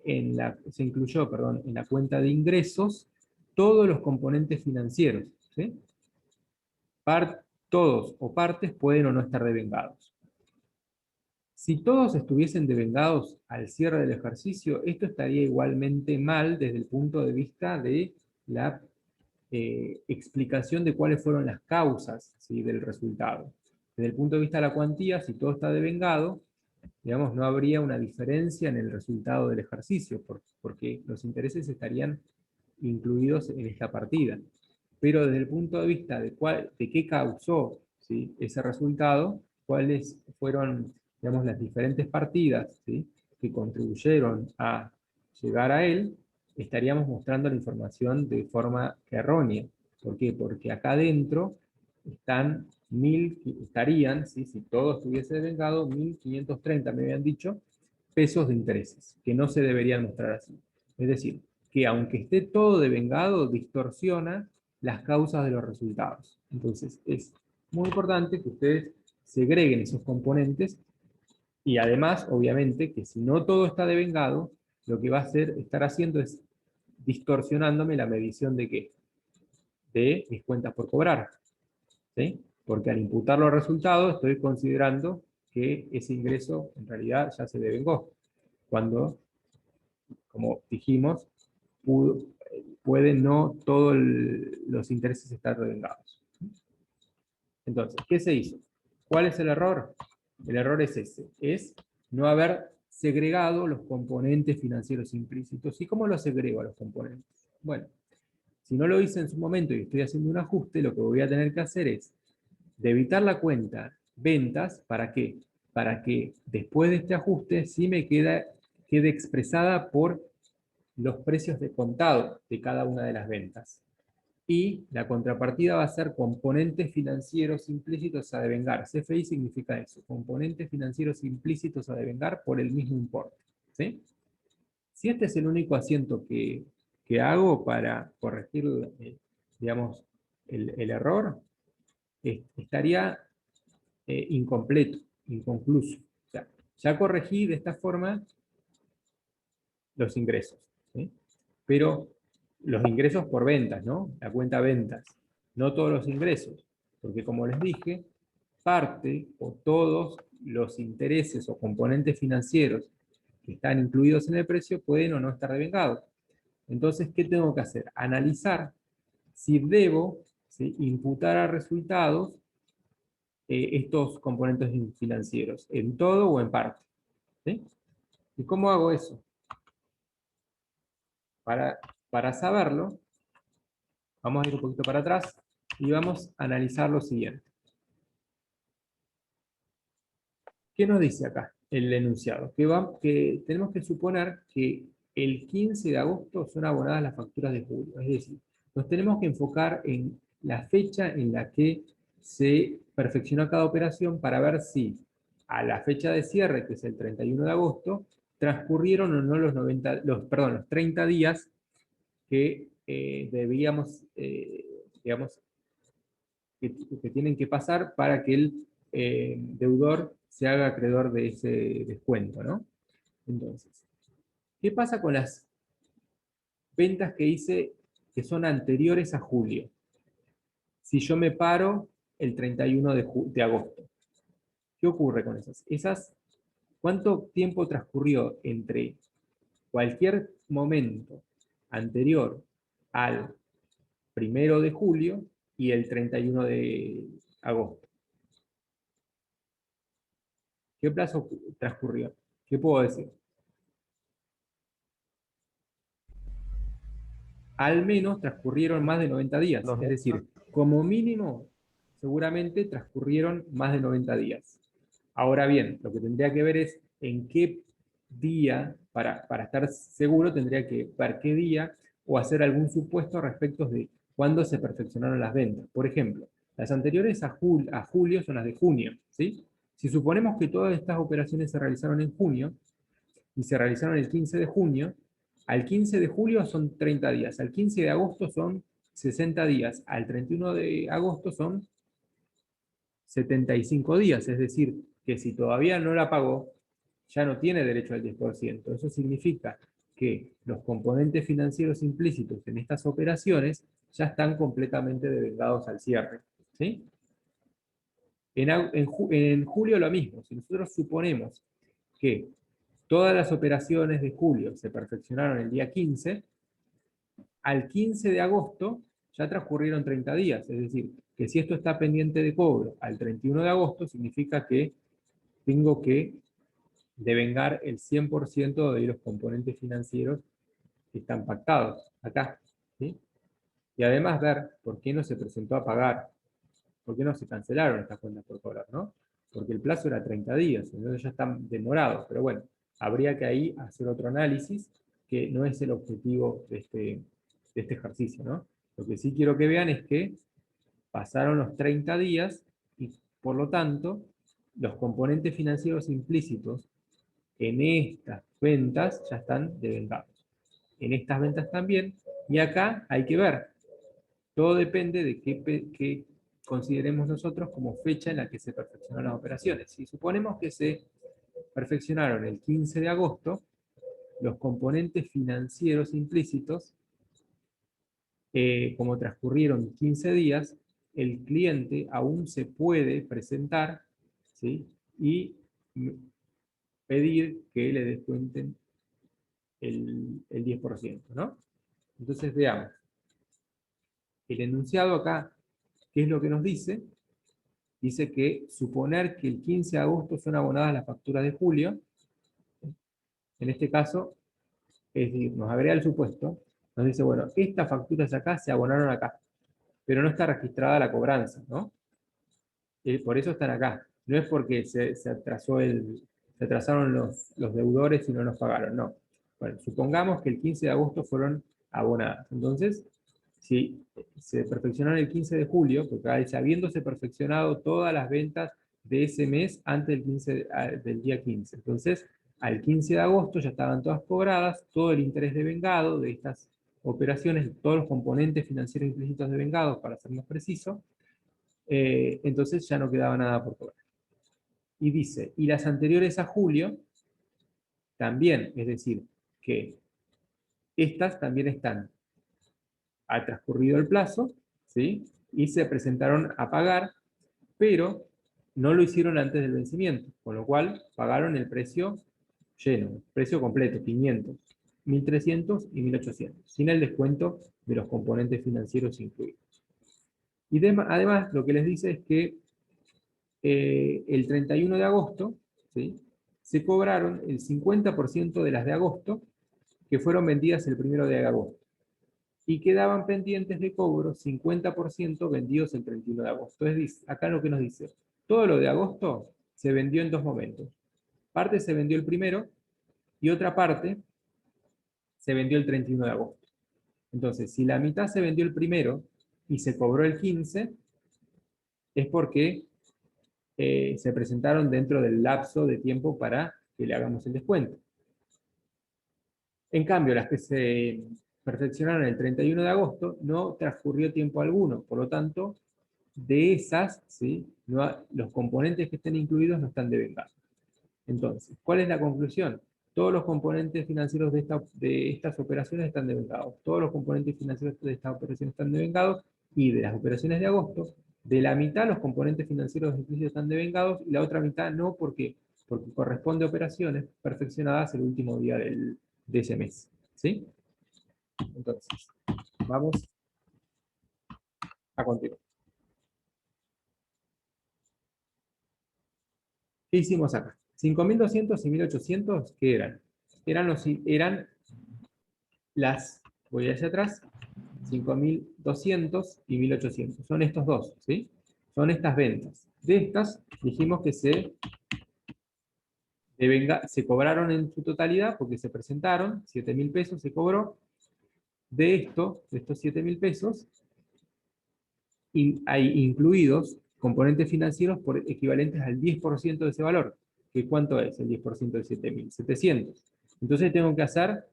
A: en la cuenta de ingresos todos los componentes financieros, ¿sí? Todos o partes pueden o no estar devengados. Si todos estuviesen devengados al cierre del ejercicio, esto estaría igualmente mal desde el punto de vista de la explicación de cuáles fueron las causas, ¿sí?, del resultado. Desde el punto de vista de la cuantía, si todo está devengado, digamos, no habría una diferencia en el resultado del ejercicio, porque los intereses estarían incluidos en esta partida. Pero desde el punto de vista de qué causó, ¿sí?, ese resultado, cuáles fueron, digamos, las diferentes partidas, ¿sí?, que contribuyeron a llegar a él, estaríamos mostrando la información de forma errónea. ¿Por qué? Porque acá adentro estarían, ¿sí?, si todo estuviese devengado, 1.530, me habían dicho, pesos de intereses, que no se deberían mostrar así. Es decir, que aunque esté todo devengado, distorsiona las causas de los resultados. Entonces, es muy importante que ustedes segreguen esos componentes, y además, obviamente, que si no todo está devengado, lo que va a estar haciendo es distorsionándome la medición de ¿qué? De mis cuentas por cobrar, ¿sí? Porque al imputar los resultados estoy considerando que ese ingreso en realidad ya se devengó, cuando, como dijimos, pueden no todos los intereses estar devengados. Entonces, ¿qué se hizo? ¿Cuál es el error? El error es ese, es no haber segregado los componentes financieros implícitos. ¿Y cómo los segrego a los componentes? Bueno, si no lo hice en su momento y estoy haciendo un ajuste, lo que voy a tener que hacer es debitar la cuenta ventas. ¿Para qué? Para que después de este ajuste sí me quede expresada por los precios de contado de cada una de las ventas. Y la contrapartida va a ser componentes financieros implícitos a devengar. CFI significa eso, componentes financieros implícitos a devengar por el mismo importe, ¿sí? Si este es el único asiento que hago para corregir, digamos, el error, estaría incompleto, inconcluso. O sea, ya corregí de esta forma los ingresos, ¿sí? Pero los ingresos por ventas, ¿no? La cuenta ventas, no todos los ingresos, porque como les dije, parte o todos los intereses o componentes financieros que están incluidos en el precio pueden o no estar devengados. Entonces, ¿qué tengo que hacer? Analizar si debo, ¿sí?, imputar a resultados estos componentes financieros, en todo o en parte, ¿sí? ¿Y cómo hago eso? Para saberlo, vamos a ir un poquito para atrás y vamos a analizar lo siguiente. ¿Qué nos dice acá el enunciado? Que tenemos que suponer que el 15 de agosto son abonadas las facturas de julio. Es decir, nos tenemos que enfocar en la fecha en la que se perfeccionó cada operación para ver si a la fecha de cierre, que es el 31 de agosto, transcurrieron o no los 30 días que debíamos, digamos, que tienen que pasar para que el deudor se haga acreedor de ese descuento, ¿no? Entonces, ¿qué pasa con las ventas que hice que son anteriores a julio? Si yo me paro el 31 de agosto, ¿qué ocurre con esas? ¿Cuánto tiempo transcurrió entre cualquier momento anterior al 1 de julio y el 31 de agosto? ¿Qué plazo transcurrió? ¿Qué puedo decir? Al menos transcurrieron más de 90 días. Es decir, como mínimo, seguramente transcurrieron más de 90 días. Ahora bien, lo que tendría que ver es en qué día, para estar seguro, tendría que ver qué día o hacer algún supuesto respecto de cuándo se perfeccionaron las ventas. Por ejemplo, Las anteriores a julio son las de junio, ¿sí? Si suponemos que todas estas operaciones se realizaron en junio, y se realizaron el 15 de junio, al 15 de julio son 30 días, al 15 de agosto son 60 días, al 31 de agosto son 75 días, es decir, que si todavía no la pagó, ya no tiene derecho al 10%. Eso significa que los componentes financieros implícitos en estas operaciones ya están completamente devengados al cierre, ¿sí? En julio lo mismo, si nosotros suponemos que todas las operaciones de julio se perfeccionaron el día 15, al 15 de agosto ya transcurrieron 30 días, es decir, que si esto está pendiente de cobro al 31 de agosto, significa que tengo que devengar el 100% de los componentes financieros que están pactados acá, ¿sí? Y además ver por qué no se presentó a pagar, por qué no se cancelaron estas cuentas por cobrar, ¿no? Porque el plazo era 30 días, entonces ya están demorados, pero bueno, habría que ahí hacer otro análisis, que no es el objetivo de este ejercicio, ¿no? Lo que sí quiero que vean es que pasaron los 30 días y por lo tanto los componentes financieros implícitos en estas ventas ya están devengados. En estas ventas también, y acá hay que ver, todo depende de qué consideremos nosotros como fecha en la que se perfeccionaron las operaciones. Si suponemos que se perfeccionaron el 15 de agosto, los componentes financieros implícitos, como transcurrieron 15 días, el cliente aún se puede presentar, ¿sí? Y pedir que le descuenten el 10%, ¿no? Entonces veamos. El enunciado acá, ¿qué es lo que nos dice? Dice que suponer que el 15 de agosto son abonadas las facturas de julio, en este caso, es decir, nos agrega el supuesto, nos dice, bueno, estas facturas acá se abonaron acá, pero no está registrada la cobranza, ¿no? Por eso están acá. No es porque se atrasaron los deudores y no nos pagaron, no. Bueno, supongamos que el 15 de agosto fueron abonadas. Entonces, si se perfeccionaron el 15 de julio, porque acá dice, habiéndose perfeccionado todas las ventas de ese mes antes del día 15. Entonces, al 15 de agosto ya estaban todas cobradas, todo el interés devengado de estas operaciones, todos los componentes financieros implícitos devengados, para ser más preciso, entonces ya no quedaba nada por cobrar. Y dice, y las anteriores a julio, también, es decir, que estas también están, ha transcurrido el plazo, ¿sí? Y se presentaron a pagar, pero no lo hicieron antes del vencimiento, con lo cual pagaron el precio lleno, precio completo, 500, 1300 y 1800, sin el descuento de los componentes financieros incluidos. Y además, lo que les dice es que el 31 de agosto, ¿sí? Se cobraron el 50% de las de agosto, que fueron vendidas el 1 de agosto. Y quedaban pendientes de cobro 50% vendidos el 31 de agosto. Acá lo que nos dice, todo lo de agosto se vendió en dos momentos. Parte se vendió el 1 y otra parte se vendió el 31 de agosto. Entonces, si la mitad se vendió el 1 y se cobró el 15, es porque se presentaron dentro del lapso de tiempo para que le hagamos el descuento. En cambio, las que se perfeccionaron el 31 de agosto no transcurrió tiempo alguno, por lo tanto, de esas, ¿sí? Los componentes que estén incluidos no están devengados. Entonces, ¿cuál es la conclusión? Todos los componentes financieros de estas operaciones están devengados. Todos los componentes financieros de estas operaciones están devengados, y de las operaciones de agosto, de la mitad los componentes financieros implícitos están devengados y la otra mitad no, porque corresponde a operaciones perfeccionadas el último día de ese mes. ¿Sí? Entonces, vamos a continuar. ¿Qué hicimos acá? 5200 y 1800, ¿qué eran? Eran las, voy hacia atrás, 5200 y 1800. Son estos dos, ¿sí? Son estas ventas. De estas, dijimos que se cobraron en su totalidad, porque se presentaron, 7.000 pesos se cobró. De estos 7.000 pesos, hay incluidos componentes financieros por equivalentes al 10% de ese valor. ¿Que cuánto es el 10% de 7.700? Entonces tengo que hacer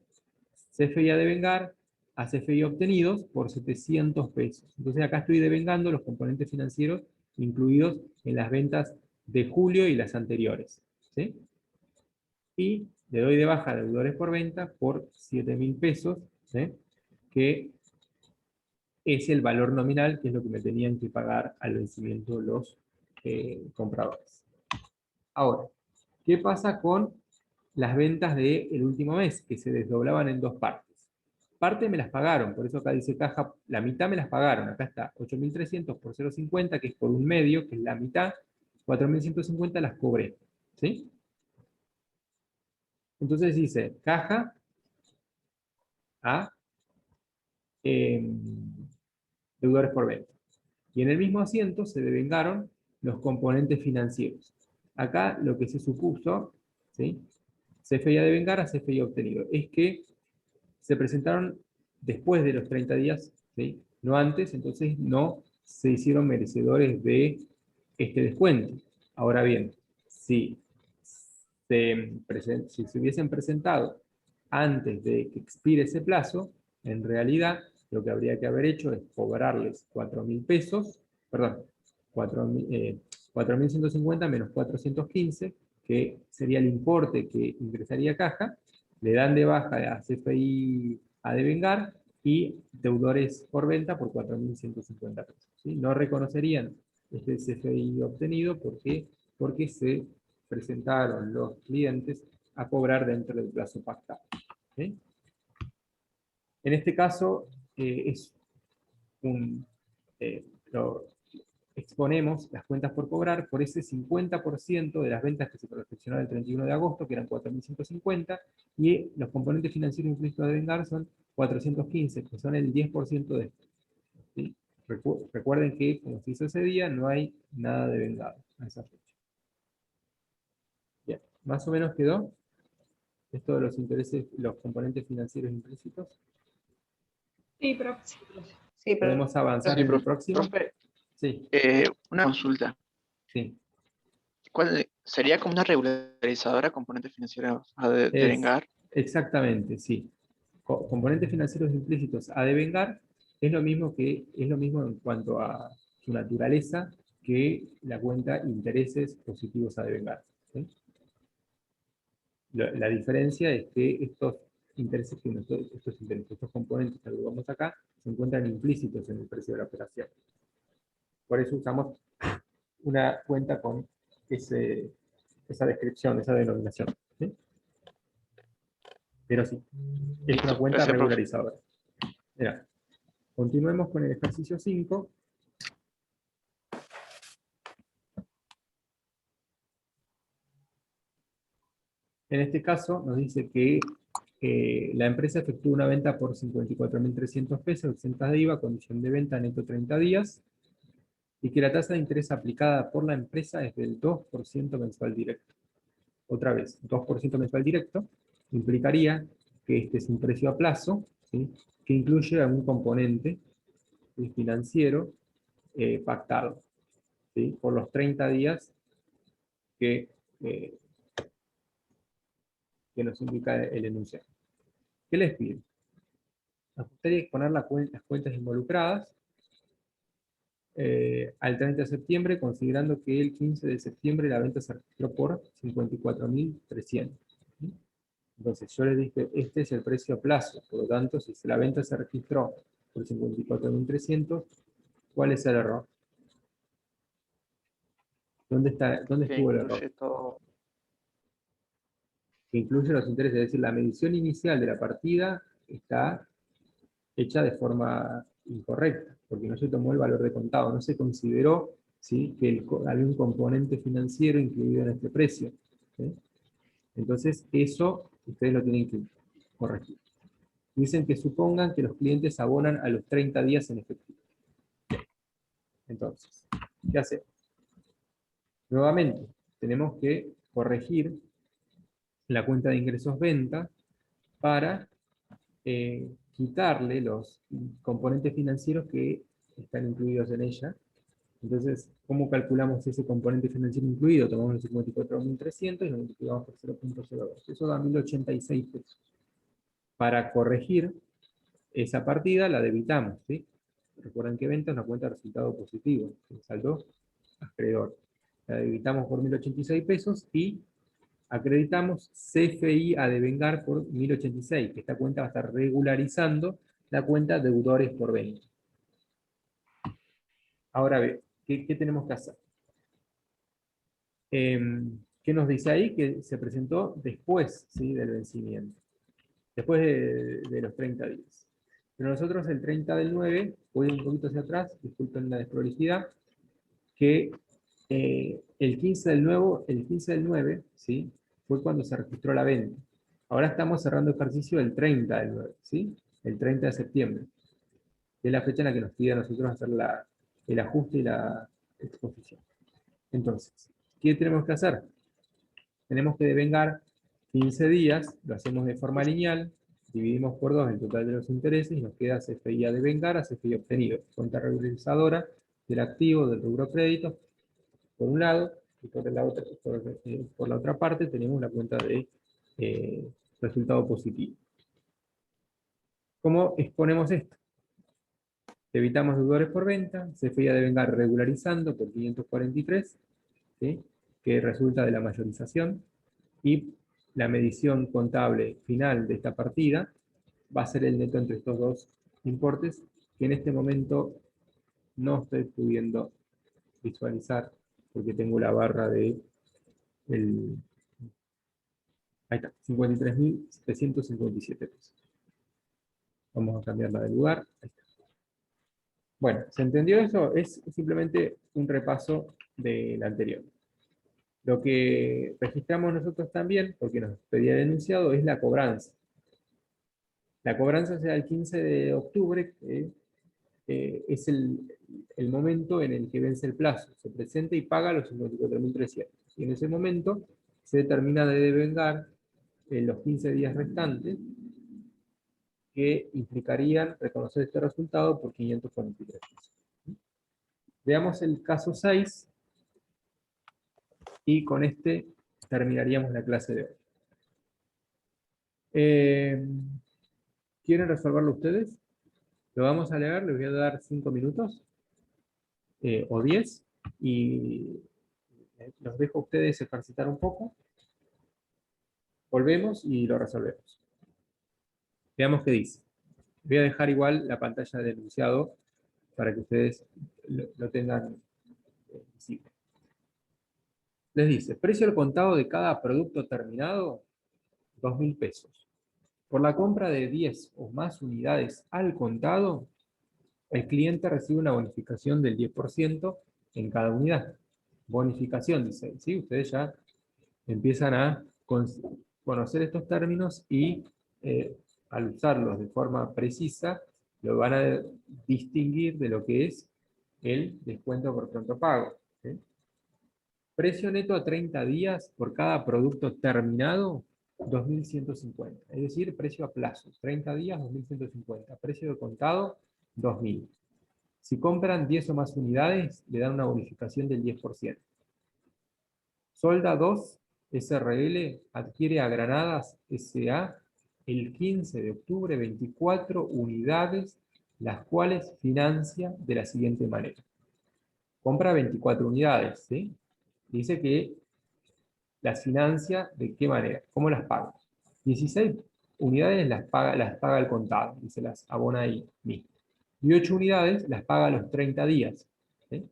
A: CFI a devengar a CFI obtenidos por 700 pesos. Entonces acá estoy devengando los componentes financieros incluidos en las ventas de julio y las anteriores. ¿Sí? Y le doy de baja deudores por venta por 7.000 pesos, ¿sí? Que es el valor nominal, que es lo que me tenían que pagar al vencimiento los compradores. Ahora, ¿qué pasa con las ventas del último mes? Que se desdoblaban en dos partes. Parte me las pagaron, por eso acá dice caja, la mitad me las pagaron. Acá está 8.300 por 0.50, que es por un medio, que es la mitad. 4.150 las cobré. ¿Sí? Entonces dice caja a deudores por venta. Y en el mismo asiento se devengaron los componentes financieros. Acá lo que se supuso, ¿sí? CFI a devengar a CFI obtenido, es que se presentaron después de los 30 días, ¿sí? No antes, entonces no se hicieron merecedores de este descuento. Ahora bien, si se hubiesen presentado antes de que expire ese plazo, en realidad lo que habría que haber hecho es cobrarles 4.000 pesos, perdón, 4.150 menos 415, que sería el importe que ingresaría caja, le dan de baja a CFI a devengar y deudores por venta por 4.150 pesos. ¿Sí? No reconocerían este CFI obtenido porque se presentaron los clientes a cobrar dentro del plazo pactado. ¿Sí? En este caso, exponemos las cuentas por cobrar por ese 50% de las ventas que se perfeccionaron el 31 de agosto, que eran 4.150, y los componentes financieros implícitos de devengar son 415, que son el 10% de esto. ¿Sí? Recuerden que, como se hizo ese día, no hay nada de vengado a esa fecha. Bien, más o menos quedó esto de los intereses, los componentes financieros implícitos.
B: Sí, profe.
G: Sí, pero
A: ¿Podemos avanzar en el próximo?
H: Profe,
A: Sí,
H: una consulta.
A: sí.
H: ¿Cuál sería como una regularizadora componentes financieros a devengar?
A: Exactamente, sí. Componentes financieros implícitos a devengar es lo mismo en cuanto a su naturaleza que la cuenta intereses positivos a devengar. ¿Sí? La diferencia es que estos intereses, estos componentes que agregamos acá, se encuentran implícitos en el precio de la operación. Por eso usamos una cuenta con esa descripción, esa denominación. ¿Sí? Pero sí, es una cuenta
H: Gracias, profe.
A: regularizadora. Mira, continuemos con el ejercicio 5. En este caso nos dice que la empresa efectúa una venta por 54.300 pesos, exentas de IVA, condición de venta neto 30 días, y que la tasa de interés aplicada por la empresa es del 2% mensual directo. Otra vez, 2% mensual directo implicaría que este es un precio a plazo, ¿sí? Que incluye algún componente financiero pactado, ¿sí? Por los 30 días que nos indica el enunciado. ¿Qué les pido? Nos gustaría exponer las cuentas involucradas al 30 de septiembre, considerando que el 15 de septiembre la venta se registró por 54.300. Entonces yo les dije, este es el precio a plazo, por lo tanto, si la venta se registró por 54.300, ¿cuál es el error? ¿Dónde
H: Que
A: estuvo el error?
H: incluye todo.
A: Que incluye los intereses, es decir, la medición inicial de la partida está hecha de forma incorrecta, porque no se tomó el valor de contado, no se consideró, ¿sí?, que había un componente financiero incluido en este precio. ¿Sí? Entonces, eso ustedes lo tienen que corregir. Dicen que supongan que los clientes abonan a los 30 días en efectivo. Entonces, ¿qué hacemos? Nuevamente, tenemos que corregir la cuenta de ingresos venta para quitarle los componentes financieros que están incluidos en ella. Entonces, ¿cómo calculamos ese componente financiero incluido? Tomamos los 54.300 y lo multiplicamos por 0.02. Eso da 1.086 pesos. Para corregir esa partida la debitamos, ¿sí? Recuerden que venta es una cuenta de resultado positivo, el saldo acreedor. La debitamos por 1.086 pesos y acreditamos CFI a devengar por 1.086, que esta cuenta va a estar regularizando la cuenta deudores por venta. Ahora bien, ¿qué tenemos que hacer? ¿Qué nos dice ahí? Que se presentó después, ¿sí?, del vencimiento, después de los 30 días. Pero nosotros el 30 del 9, voy un poquito hacia atrás, disculpen la desprolijidad, que el 15 del 9, ¿sí?, fue cuando se registró la venta. Ahora estamos cerrando ejercicio el 30 del 9, ¿sí?, el 30 de septiembre, que es la fecha en la que nos pide a nosotros hacer el ajuste y la exposición. Entonces, ¿qué tenemos que hacer? Tenemos que devengar 15 días, lo hacemos de forma lineal, dividimos por 2 el total de los intereses y nos queda CFI a devengar a CFI obtenido, cuenta regularizadora del activo, del rubro crédito, por un lado, y por la otra parte tenemos la cuenta de resultado positivo. ¿Cómo exponemos esto? Evitamos deudores por venta, CFI a devengar regularizando por 543, ¿sí?, que resulta de la mayorización, y la medición contable final de esta partida va a ser el neto entre estos dos importes, que en este momento no estoy pudiendo visualizar porque tengo la barra de ahí está, 53.757 pesos. Vamos a cambiarla de lugar. Ahí está. Bueno, ¿se entendió eso? Es simplemente un repaso del anterior. Lo que registramos nosotros también, porque nos pedía el enunciado, es la cobranza. La cobranza será el 15 de octubre, es el momento en el que vence el plazo. Se presenta y paga los 54.300. Y en ese momento se determina de devengar los 15 días restantes, que implicarían reconocer este resultado por 543 pesos. Veamos el caso 6, y con este terminaríamos la clase de hoy. ¿Quieren resolverlo ustedes? Lo vamos a leer, les voy a dar 5 minutos, o 10, y los dejo a ustedes ejercitar un poco. Volvemos y lo resolvemos. Veamos qué dice. Voy a dejar igual la pantalla del enunciado para que ustedes lo tengan visible. Les dice, precio al contado de cada producto terminado, 2.000 pesos. Por la compra de 10 o más unidades al contado, el cliente recibe una bonificación del 10% en cada unidad. Bonificación, dice, ¿sí? Ustedes ya empiezan a conocer estos términos y al usarlos de forma precisa, lo van a distinguir de lo que es el descuento por pronto pago, ¿sí? Precio neto a 30 días por cada producto terminado, 2.150. Es decir, precio a plazo, 30 días, 2.150. Precio de contado, 2.000. Si compran 10 o más unidades, le dan una bonificación del 10%. Solda 2 SRL adquiere a Granadas S.A. el 15 de octubre 24 unidades, las cuales financia de la siguiente manera. Compra 24 unidades, ¿sí? Dice que las financia de qué manera, cómo las paga. 16 unidades las paga al contado y se las abona ahí mismo. Y 8 unidades las paga a los 30 días. ¿Sí?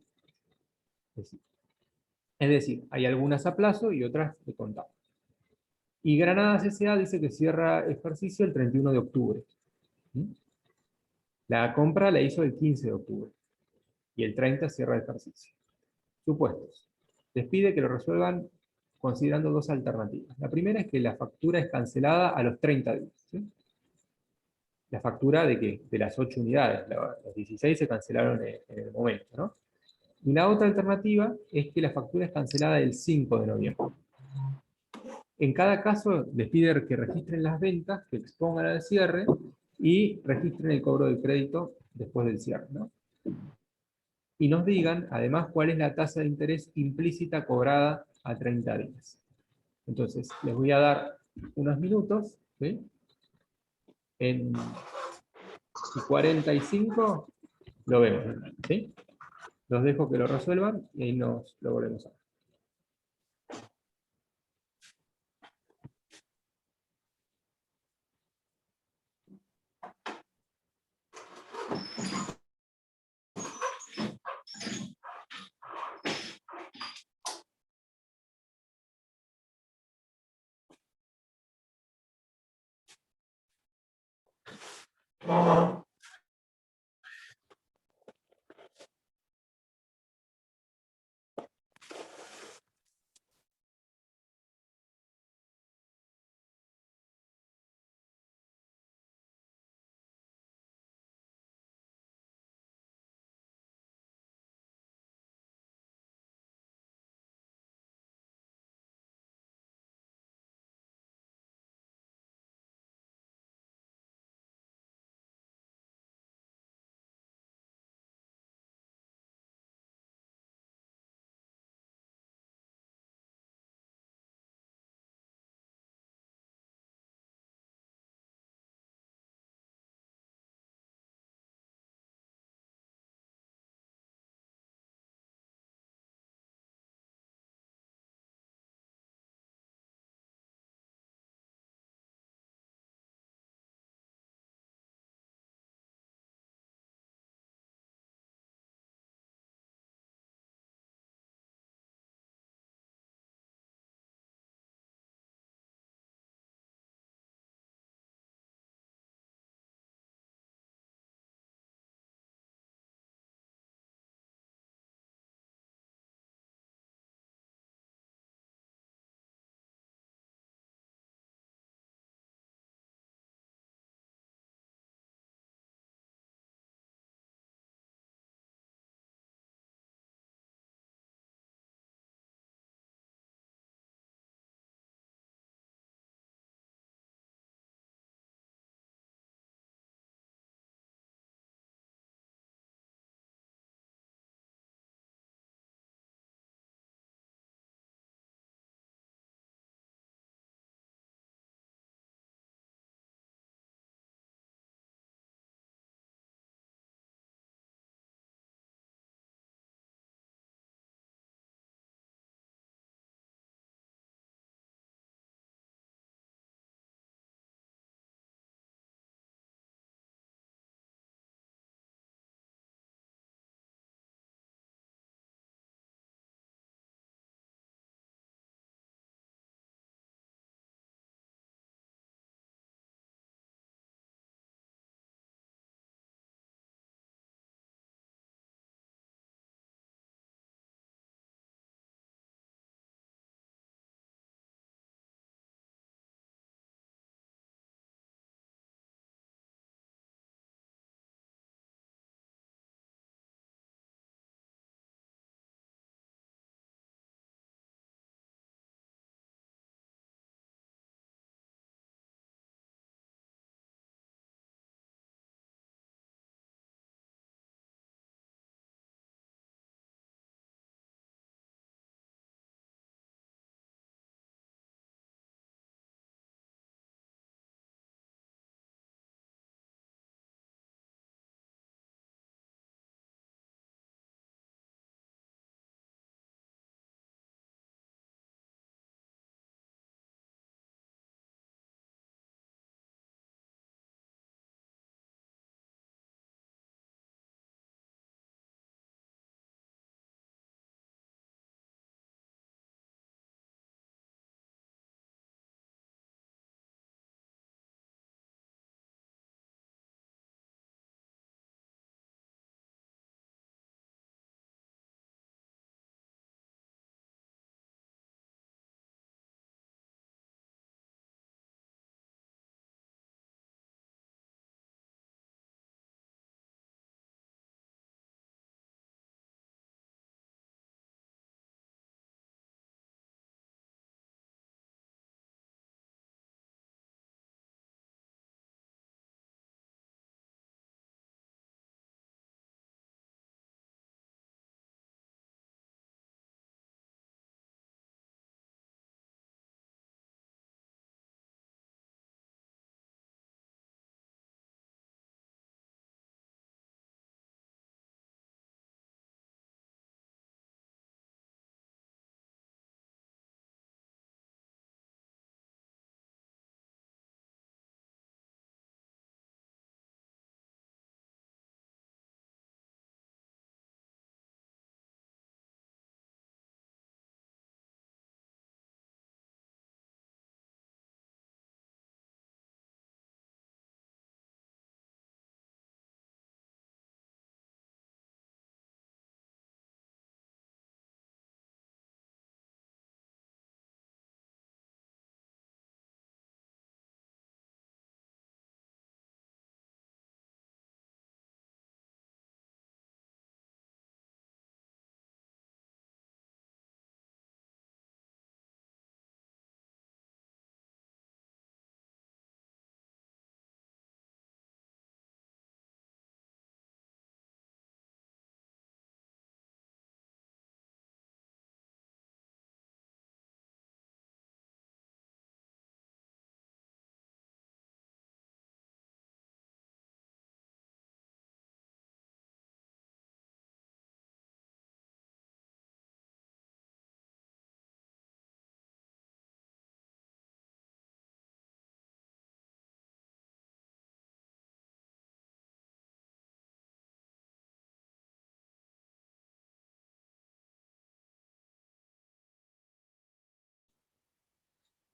A: Es decir, hay algunas a plazo y otras de contado. Y Granadas S.A. dice que cierra ejercicio el 31 de octubre. ¿Sí? La compra la hizo el 15 de octubre. Y el 30 cierra el ejercicio. Supuestos. Les pide que lo resuelvan considerando dos alternativas. La primera es que la factura es cancelada a los 30 días. ¿Sí? La factura de ¿qué? De las 8 unidades. Los 16 se cancelaron en el momento, ¿no? Y la otra alternativa es que la factura es cancelada el 5 de noviembre. En cada caso, les pide que registren las ventas, que expongan al cierre y registren el cobro del crédito después del cierre, ¿no? y nos digan, además, cuál es la tasa de interés implícita cobrada a 30 días. Entonces, les voy a dar unos minutos, ¿sí? En 45 lo vemos, ¿sí? Los dejo que lo resuelvan y ahí nos lo volvemos a ver.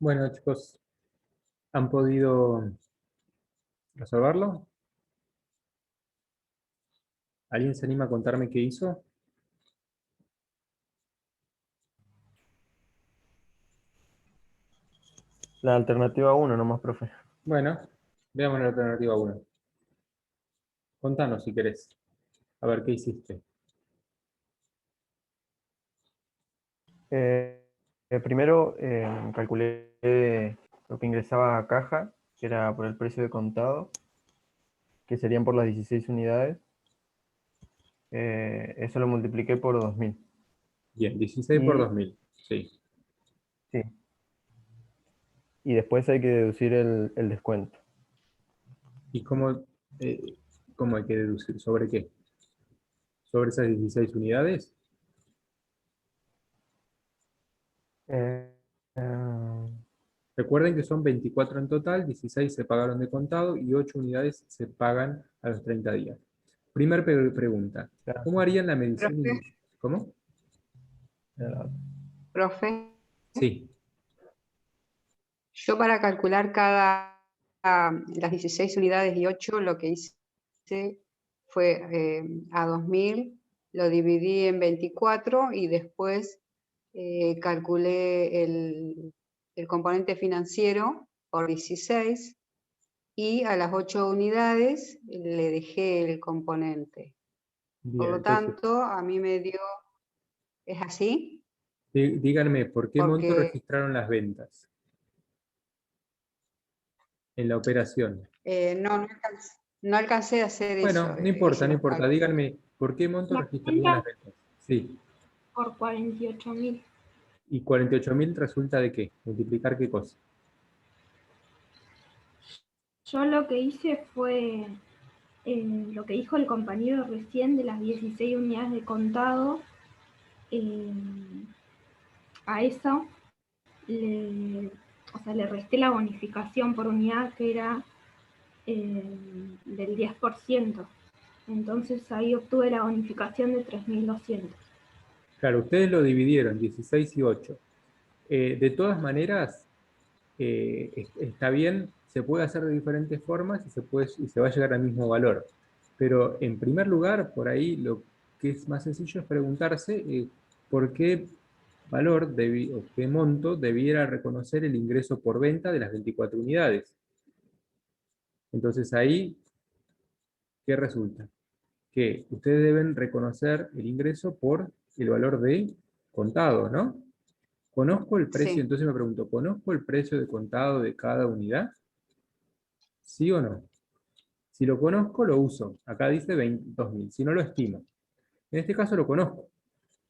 A: Bueno, chicos, ¿han podido resolverlo? ¿Alguien se anima a contarme qué hizo?
D: La alternativa 1 nomás, profe.
A: Bueno, veamos la alternativa 1. Contanos si querés. A ver, ¿qué hiciste?
D: Primero calculé lo que ingresaba a caja, que era por el precio de contado, que serían por las 16 unidades. Eso lo multipliqué por 2000.
A: Bien, 16 por
D: Y,
A: 2000. Sí.
D: sí, y después hay que deducir el descuento.
A: ¿Y cómo hay que deducir? ¿Sobre qué? ¿Sobre esas 16 unidades?
D: Eh, eh,
A: Recuerden que son 24 en total, 16 se pagaron de contado y 8 unidades se pagan a los 30 días. Primer pregunta.
D: claro,
A: ¿Cómo harían la medición?
G: Profe,
A: ¿Cómo?
G: profe,
A: Sí.
G: yo para calcular las 16 unidades y 8, lo que hice fue a 2000, lo dividí en 24 y después calculé el componente financiero por 16 y a las 8 unidades le dejé el componente. Por
A: Bien,
G: lo
A: entonces,
G: tanto, a mí me dio, ¿es así?
A: díganme, ¿por qué monto
G: Porque
A: registraron las ventas en la operación?
G: no alcancé a hacer eso,
A: Bueno, no importa,
G: hice
A: no
G: los
A: importa.
G: cálculos.
A: Díganme, ¿por qué monto
B: La
A: registrarían las
B: venta
A: ventas? Sí.
B: por 48.000.
A: ¿Y 48.000 resulta de qué? ¿Multiplicar qué cosa?
B: Yo lo que hice fue lo que dijo el compañero recién de las 16 unidades de contado. eh, a eso le, o sea, le resté la bonificación por unidad que era del 10%. Entonces ahí obtuve la bonificación de 3.200.
A: Claro, ustedes lo dividieron, 16 y 8. De todas maneras, está bien, se puede hacer de diferentes formas y se va a llegar al mismo valor. Pero en primer lugar, por ahí lo que es más sencillo es preguntarse por qué valor o qué monto debiera reconocer el ingreso por venta de las 24 unidades. Entonces ahí, ¿qué resulta? Que ustedes deben reconocer el ingreso por el valor de contado, ¿no? ¿Conozco el precio?
G: Sí,
A: Entonces me pregunto, ¿conozco el precio de contado de cada unidad? ¿Sí o no? Si lo conozco, lo uso. Acá dice 22.000. Si no, lo estimo. En este caso lo conozco.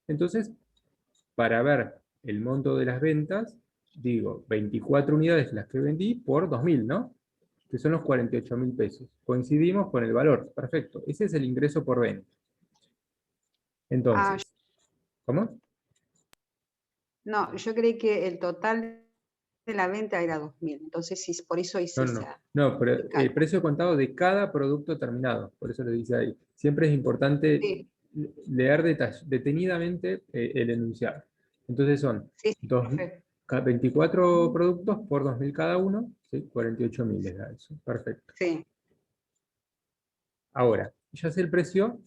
A: Entonces, para ver el monto de las ventas, digo 24 unidades las que vendí por 2.000, ¿no? Que son los 48.000 pesos. Coincidimos con el valor. Perfecto. Ese es el ingreso por venta.
G: ah,
A: Entonces, ¿cómo?
G: no, yo creí que el total de la venta era 2000, entonces sí, por eso hice
A: No, no, no.
G: ese
A: No, pero el
G: cálculo.
A: precio contado de cada producto terminado. Por eso le dice ahí. Siempre es importante
G: Sí,
A: leer detenidamente el enunciado. Entonces son
G: sí, sí,
A: dos,
G: profe.
A: 24 productos por 2.000 cada uno, ¿sí? 48.000 les da eso. Perfecto.
G: Sí,
A: Ahora, ya sé el precio,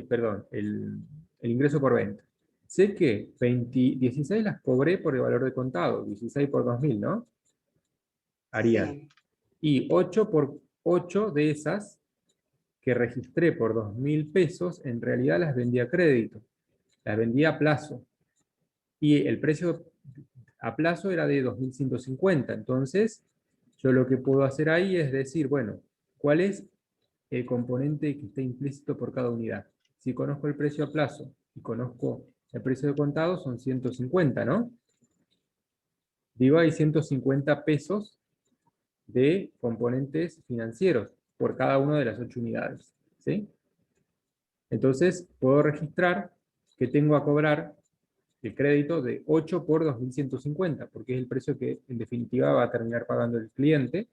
A: perdón, el ingreso por venta. Sé que 16 las cobré por el valor de contado, 16 por 2.000, ¿no? Harían.
G: sí,
A: Y 8 por 8 de esas que registré por 2.000 pesos, en realidad las vendí a crédito, las vendí a plazo. Y el precio a plazo era de 2.150. Entonces, yo lo que puedo hacer ahí es decir, bueno, ¿cuál es el componente que está implícito por cada unidad? Si conozco el precio a plazo y conozco el precio de contado, son 150, ¿no? Digo, hay 150 pesos de componentes financieros por cada una de las 8 unidades, ¿sí? Entonces, puedo registrar que tengo a cobrar el crédito de 8 por 2.150, porque es el precio que en definitiva va a terminar pagando el cliente,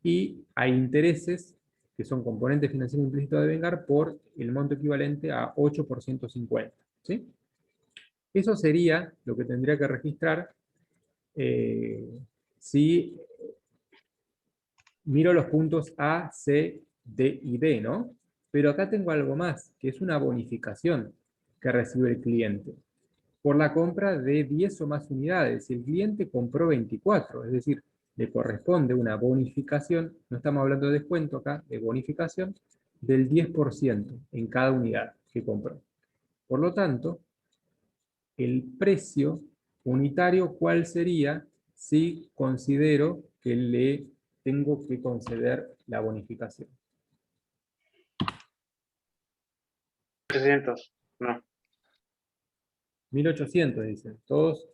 A: y hay intereses que son componentes financieros implícitos de vengar por el monto equivalente a 8 por 150. ¿Sí? Eso sería lo que tendría que registrar si miro los puntos A, C, D y D, ¿no? Pero acá tengo algo más, que es una bonificación que recibe el cliente por la compra de 10 o más unidades. Si el cliente compró 24, es decir, le corresponde una bonificación, no estamos hablando de descuento acá, de bonificación, del 10% en cada unidad que compró. Por lo tanto, el precio unitario, ¿cuál sería si considero que le tengo que conceder la bonificación?
C: 800, no.
A: 1800, dicen. ¿Todos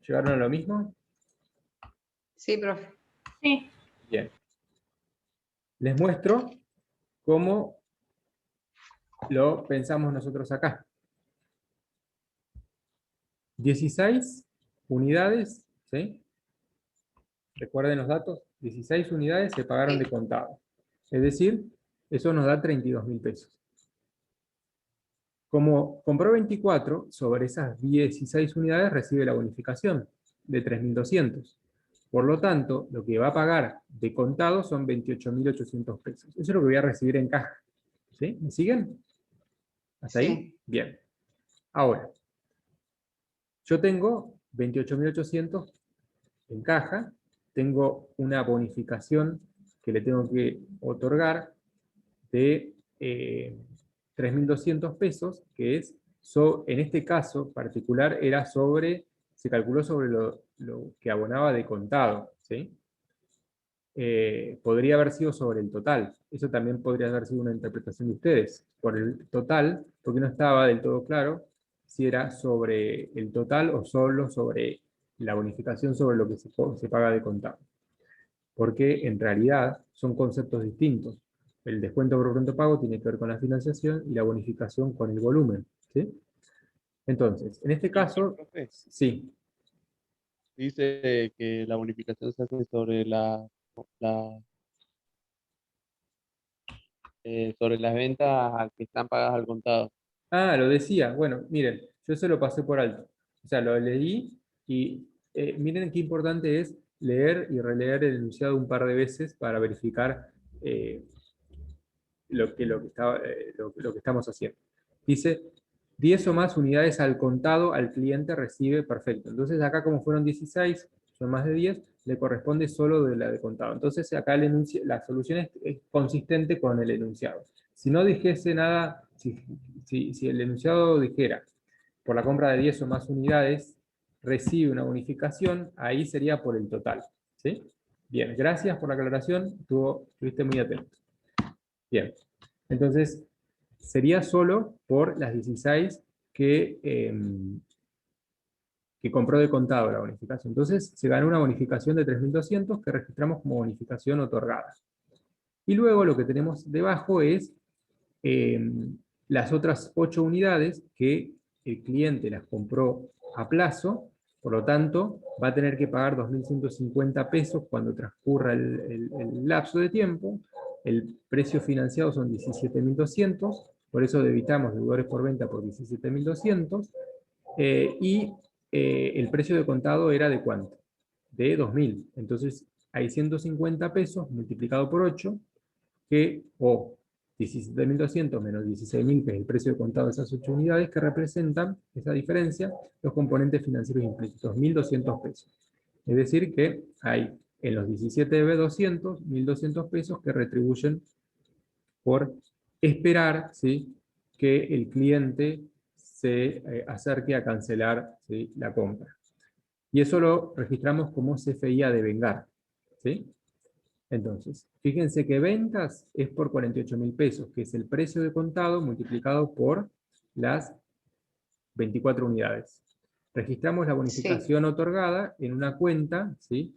A: llegaron a lo mismo?
G: Sí, profe.
B: Sí.
A: Bien. Les muestro cómo lo pensamos nosotros acá. 16 unidades, ¿sí? Recuerden los datos, 16 unidades se pagaron de contado. Es decir, eso nos da 32.000 pesos. Como compró 24, sobre esas 16 unidades recibe la bonificación de 3.200. Por lo tanto, lo que va a pagar de contado son 28.800 pesos. Eso es lo que voy a recibir en caja. ¿Sí? ¿Me siguen? ¿Hasta ahí?
G: Sí.
A: Bien. Ahora, yo tengo 28.800 en caja, tengo una bonificación que le tengo que otorgar de 3.200 pesos, que es, en este caso particular, se calculó sobre lo que abonaba de contado, ¿sí? Podría haber sido sobre el total. Eso también podría haber sido una interpretación de ustedes. Por el total, porque no estaba del todo claro si era sobre el total o solo sobre la bonificación sobre lo que se paga de contado. Porque en realidad son conceptos distintos. El descuento por pronto pago tiene que ver con la financiación y la bonificación con el volumen, ¿sí? Entonces, en este caso,
I: Profe,
A: sí,
I: dice que la bonificación se hace sobre sobre las ventas que están pagadas al contado.
A: lo decía. Bueno, miren, yo se lo pasé por alto. O sea, lo leí y miren qué importante es leer y releer el enunciado un par de veces para verificar lo que estamos haciendo. Dice, 10 o más unidades al contado al cliente recibe, perfecto. Entonces acá como fueron 16, son más de 10, le corresponde solo de la de contado. Entonces acá la solución es consistente con el enunciado. Si no dijese nada, si el enunciado dijera, por la compra de 10 o más unidades, recibe una bonificación, ahí sería por el total. ¿Sí? Bien, gracias por la aclaración, estuviste muy atento. Bien, entonces sería solo por las 16 que compró de contado la bonificación. Entonces se ganó una bonificación de 3.200 que registramos como bonificación otorgada. Y luego lo que tenemos debajo es las otras 8 unidades que el cliente las compró a plazo, por lo tanto va a tener que pagar 2.150 pesos cuando transcurra el lapso de tiempo. El precio financiado son 17.200, por eso debitamos deudores por venta por 17.200, y el precio de contado era ¿de cuánto? De 2.000. Entonces hay 150 pesos multiplicado por 8, o 17.200 menos 16.000, que es el precio de contado de esas 8 unidades, que representan esa diferencia, los componentes financieros implícitos, 1.200 pesos. Es decir que hay en los 17B200, 1.200 pesos que retribuyen por esperar, ¿sí?, que el cliente se acerque a cancelar, ¿sí?, la compra. Y eso lo registramos como CFI a devengar, ¿sí? Entonces, fíjense que ventas es por 48.000 pesos, que es el precio de contado multiplicado por las 24 unidades. Registramos la bonificación otorgada en una cuenta, ¿sí?,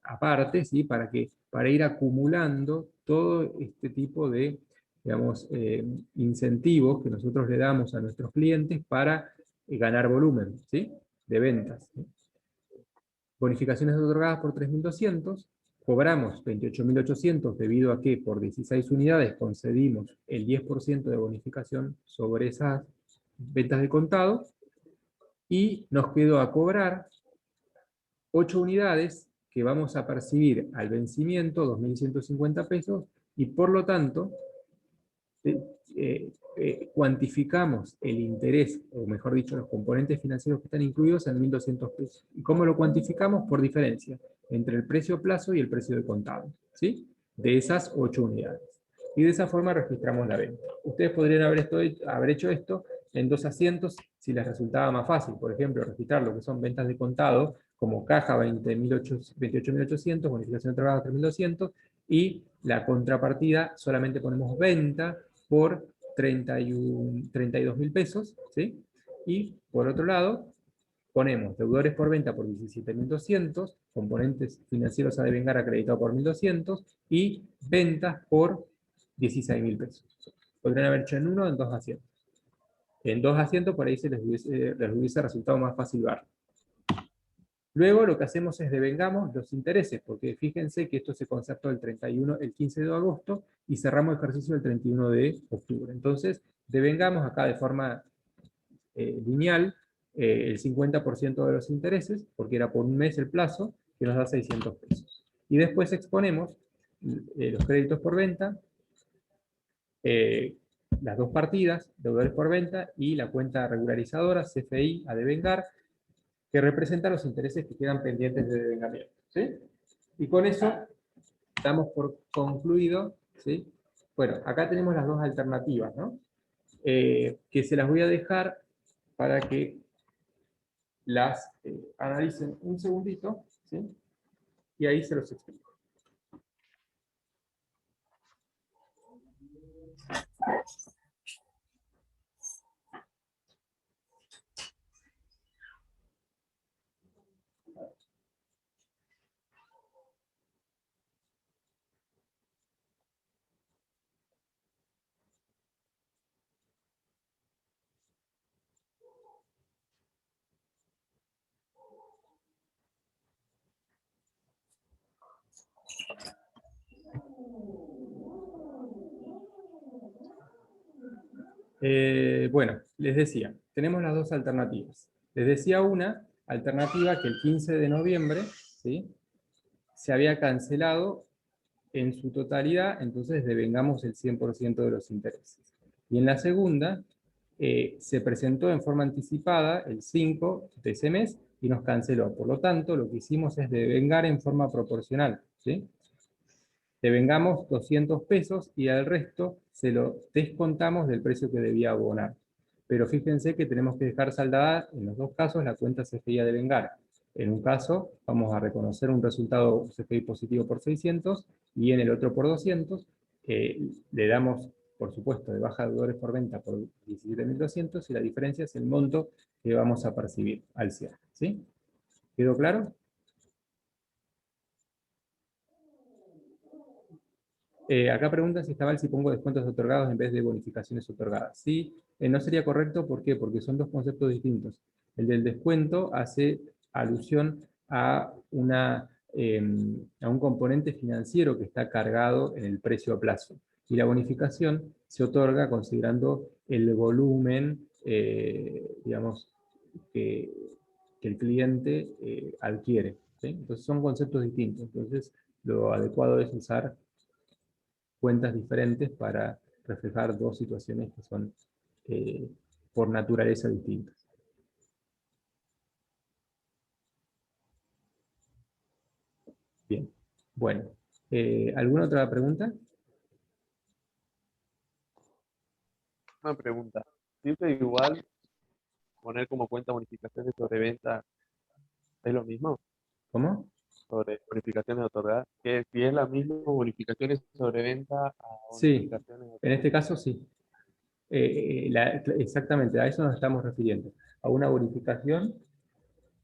A: aparte, ¿sí?, para ir acumulando todo este tipo de, digamos, incentivos que nosotros le damos a nuestros clientes para ganar volumen, ¿sí?, de ventas, ¿sí? Bonificaciones otorgadas por 3.200, cobramos 28.800 debido a que por 16 unidades concedimos el 10% de bonificación sobre esas ventas de contado, y nos quedó a cobrar 8 unidades que vamos a percibir al vencimiento, 2.150 pesos, y por lo tanto, cuantificamos el interés, o mejor dicho, los componentes financieros que están incluidos en 1.200 pesos. ¿Y cómo lo cuantificamos? Por diferencia entre el precio a plazo y el precio de contado, ¿sí? De esas 8 unidades. Y de esa forma registramos la venta. Ustedes podrían haber hecho esto en 2 asientos si les resultaba más fácil. Por ejemplo, registrar lo que son ventas de contado, como caja 28.800, bonificación de trabajo 3.200, y la contrapartida solamente ponemos venta por 32.000 pesos, ¿sí? Y por otro lado, ponemos deudores por venta por 17.200, componentes financieros a devengar acreditado por 1.200, y ventas por 16.000 pesos. Podrían haber hecho en uno o en 2 asientos. En 2 asientos por ahí les hubiese resultado más fácil ver. Luego lo que hacemos es devengamos los intereses, porque fíjense que esto se concertó el 15 de agosto y cerramos el ejercicio el 31 de octubre. Entonces, devengamos acá de forma lineal el 50% de los intereses, porque era por un mes el plazo, que nos da 600 pesos. Y después exponemos los créditos por venta, las 2 partidas, deudores por venta, y la cuenta regularizadora, CFI, a devengar, que representa los intereses que quedan pendientes de devengamiento, ¿sí? Y con eso damos por concluido, ¿sí? Bueno, acá tenemos las 2 alternativas, ¿no? Que se las voy a dejar para que las analicen un segundito, ¿sí? Y ahí se los explico. Bueno, les decía, tenemos las 2 alternativas. Les decía una alternativa que el 15 de noviembre, ¿sí?, se había cancelado en su totalidad, entonces devengamos el 100% de los intereses. Y en la segunda, se presentó en forma anticipada el 5 de ese mes y nos canceló. Por lo tanto, lo que hicimos es devengar en forma proporcional, ¿sí? Devengamos 200 pesos y al resto se lo descontamos del precio que debía abonar. Pero fíjense que tenemos que dejar saldada en los 2 casos la cuenta CFI a devengar. En un caso vamos a reconocer un resultado CFI positivo por 600 y en el otro por 200. Le damos, por supuesto, de baja deudores por venta por 17.200 y la diferencia es el monto que vamos a percibir al cierre, ¿sí? ¿Quedó claro? Acá preguntan si está mal si pongo descuentos otorgados en vez de bonificaciones otorgadas. Sí, no sería correcto, ¿por qué? Porque son 2 conceptos distintos. El del descuento hace alusión a un componente financiero que está cargado en el precio a plazo. Y la bonificación se otorga considerando el volumen, digamos, que el cliente adquiere, ¿sí? Entonces son conceptos distintos. Entonces lo adecuado es usar cuentas diferentes para reflejar 2 situaciones que son por naturaleza distintas. Bien, bueno. ¿Alguna otra pregunta?
I: Una pregunta. ¿Siempre igual poner como cuenta bonificaciones sobre venta es lo mismo?
A: ¿Cómo?
I: Sobre bonificaciones otorgadas. Que si es la misma bonificaciones sobre venta a
A: Sí,
I: bonificaciones
A: en este caso sí. Exactamente, a eso nos estamos refiriendo. A una bonificación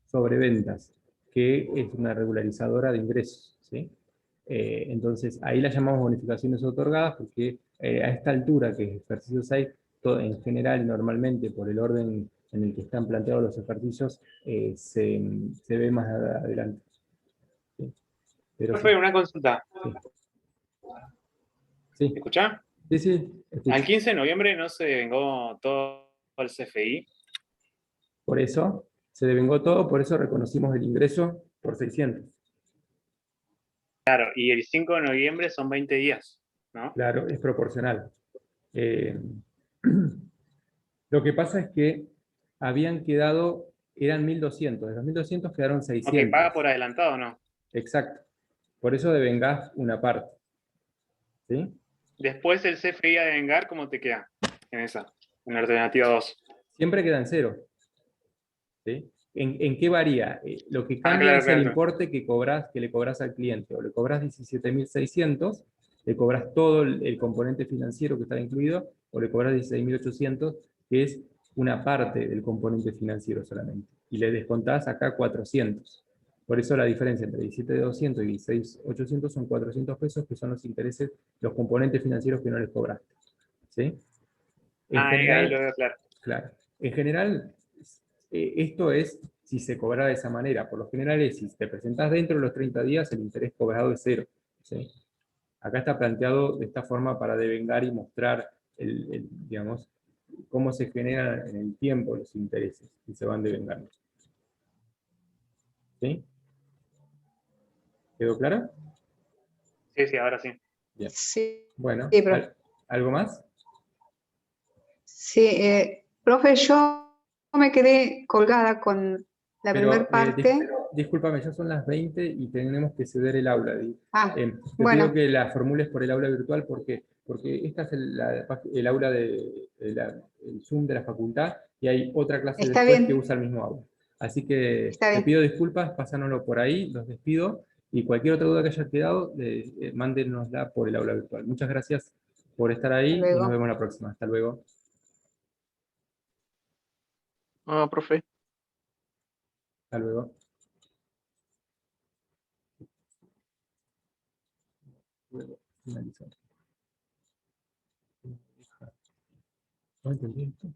A: sobre ventas, que es una regularizadora de ingresos, ¿sí? Entonces, ahí la llamamos bonificaciones otorgadas porque a esta altura, que es ejercicio 6, en general y normalmente por el orden en el que están planteados los ejercicios, se ve más adelante. ¿Sí? Pero
C: Profe, una consulta.
A: sí. Sí.
C: ¿Me escuchá?
A: Sí, sí.
C: Al 15 de noviembre no se devengó todo el CFI.
A: Por eso se devengó todo, por eso reconocimos el ingreso por 600.
C: Claro, y el 5 de noviembre son 20 días, ¿no?
A: Claro, es proporcional. Lo que pasa es que habían quedado, eran 1.200, de los 1.200 quedaron 600.
C: Ok, ¿paga por adelantado o no?
A: Exacto. Por eso devengás una parte. ¿Sí?
C: Después el CFI a devengar, ¿cómo te queda en esa? En la alternativa 2.
A: Siempre queda en cero. ¿Sí? ¿En qué varía? Lo que cambia
C: claro,
A: es el
C: claro.
A: importe que le cobras al cliente. O le cobras 17.600, le cobras todo el componente financiero que está incluido, o le cobras 16.800, que es una parte del componente financiero solamente. Y le descontás acá 400. Por eso la diferencia entre 17.200 y 16.800 son 400 pesos, que son los intereses, los componentes financieros que no les cobraste. ¿Sí? En
C: Ahí
A: general,
C: lo veo claro.
A: claro. En general, esto es si se cobra de esa manera. Por lo general es si te presentás dentro de los 30 días, el interés cobrado es cero. ¿Sí? Acá está planteado de esta forma para devengar y mostrar digamos, cómo se generan en el tiempo los intereses y se van devengando. ¿Sí? ¿Quedó claro?
C: Sí, ahora sí.
A: Bien.
G: Sí,
A: Bueno,
G: sí, profe.
A: ¿algo más?
G: Sí, profe, yo me quedé colgada con la primera parte.
A: Discúlpame, ya son las 20 y tenemos que ceder el aula. Te
G: bueno.
A: pido que la formules por el aula virtual porque esta es el aula el Zoom de la facultad y hay otra clase
G: Está
A: después
G: bien.
A: que usa el mismo aula. Así que
G: Está
A: te
G: bien.
A: pido disculpas, pasándolo por ahí, los despido y cualquier otra duda que haya quedado, mándenosla por el aula virtual. Muchas gracias por estar ahí y nos vemos la próxima. Hasta luego.
H: No, profe.
A: Hasta luego. Luego, finalizar. ¿No entendí esto?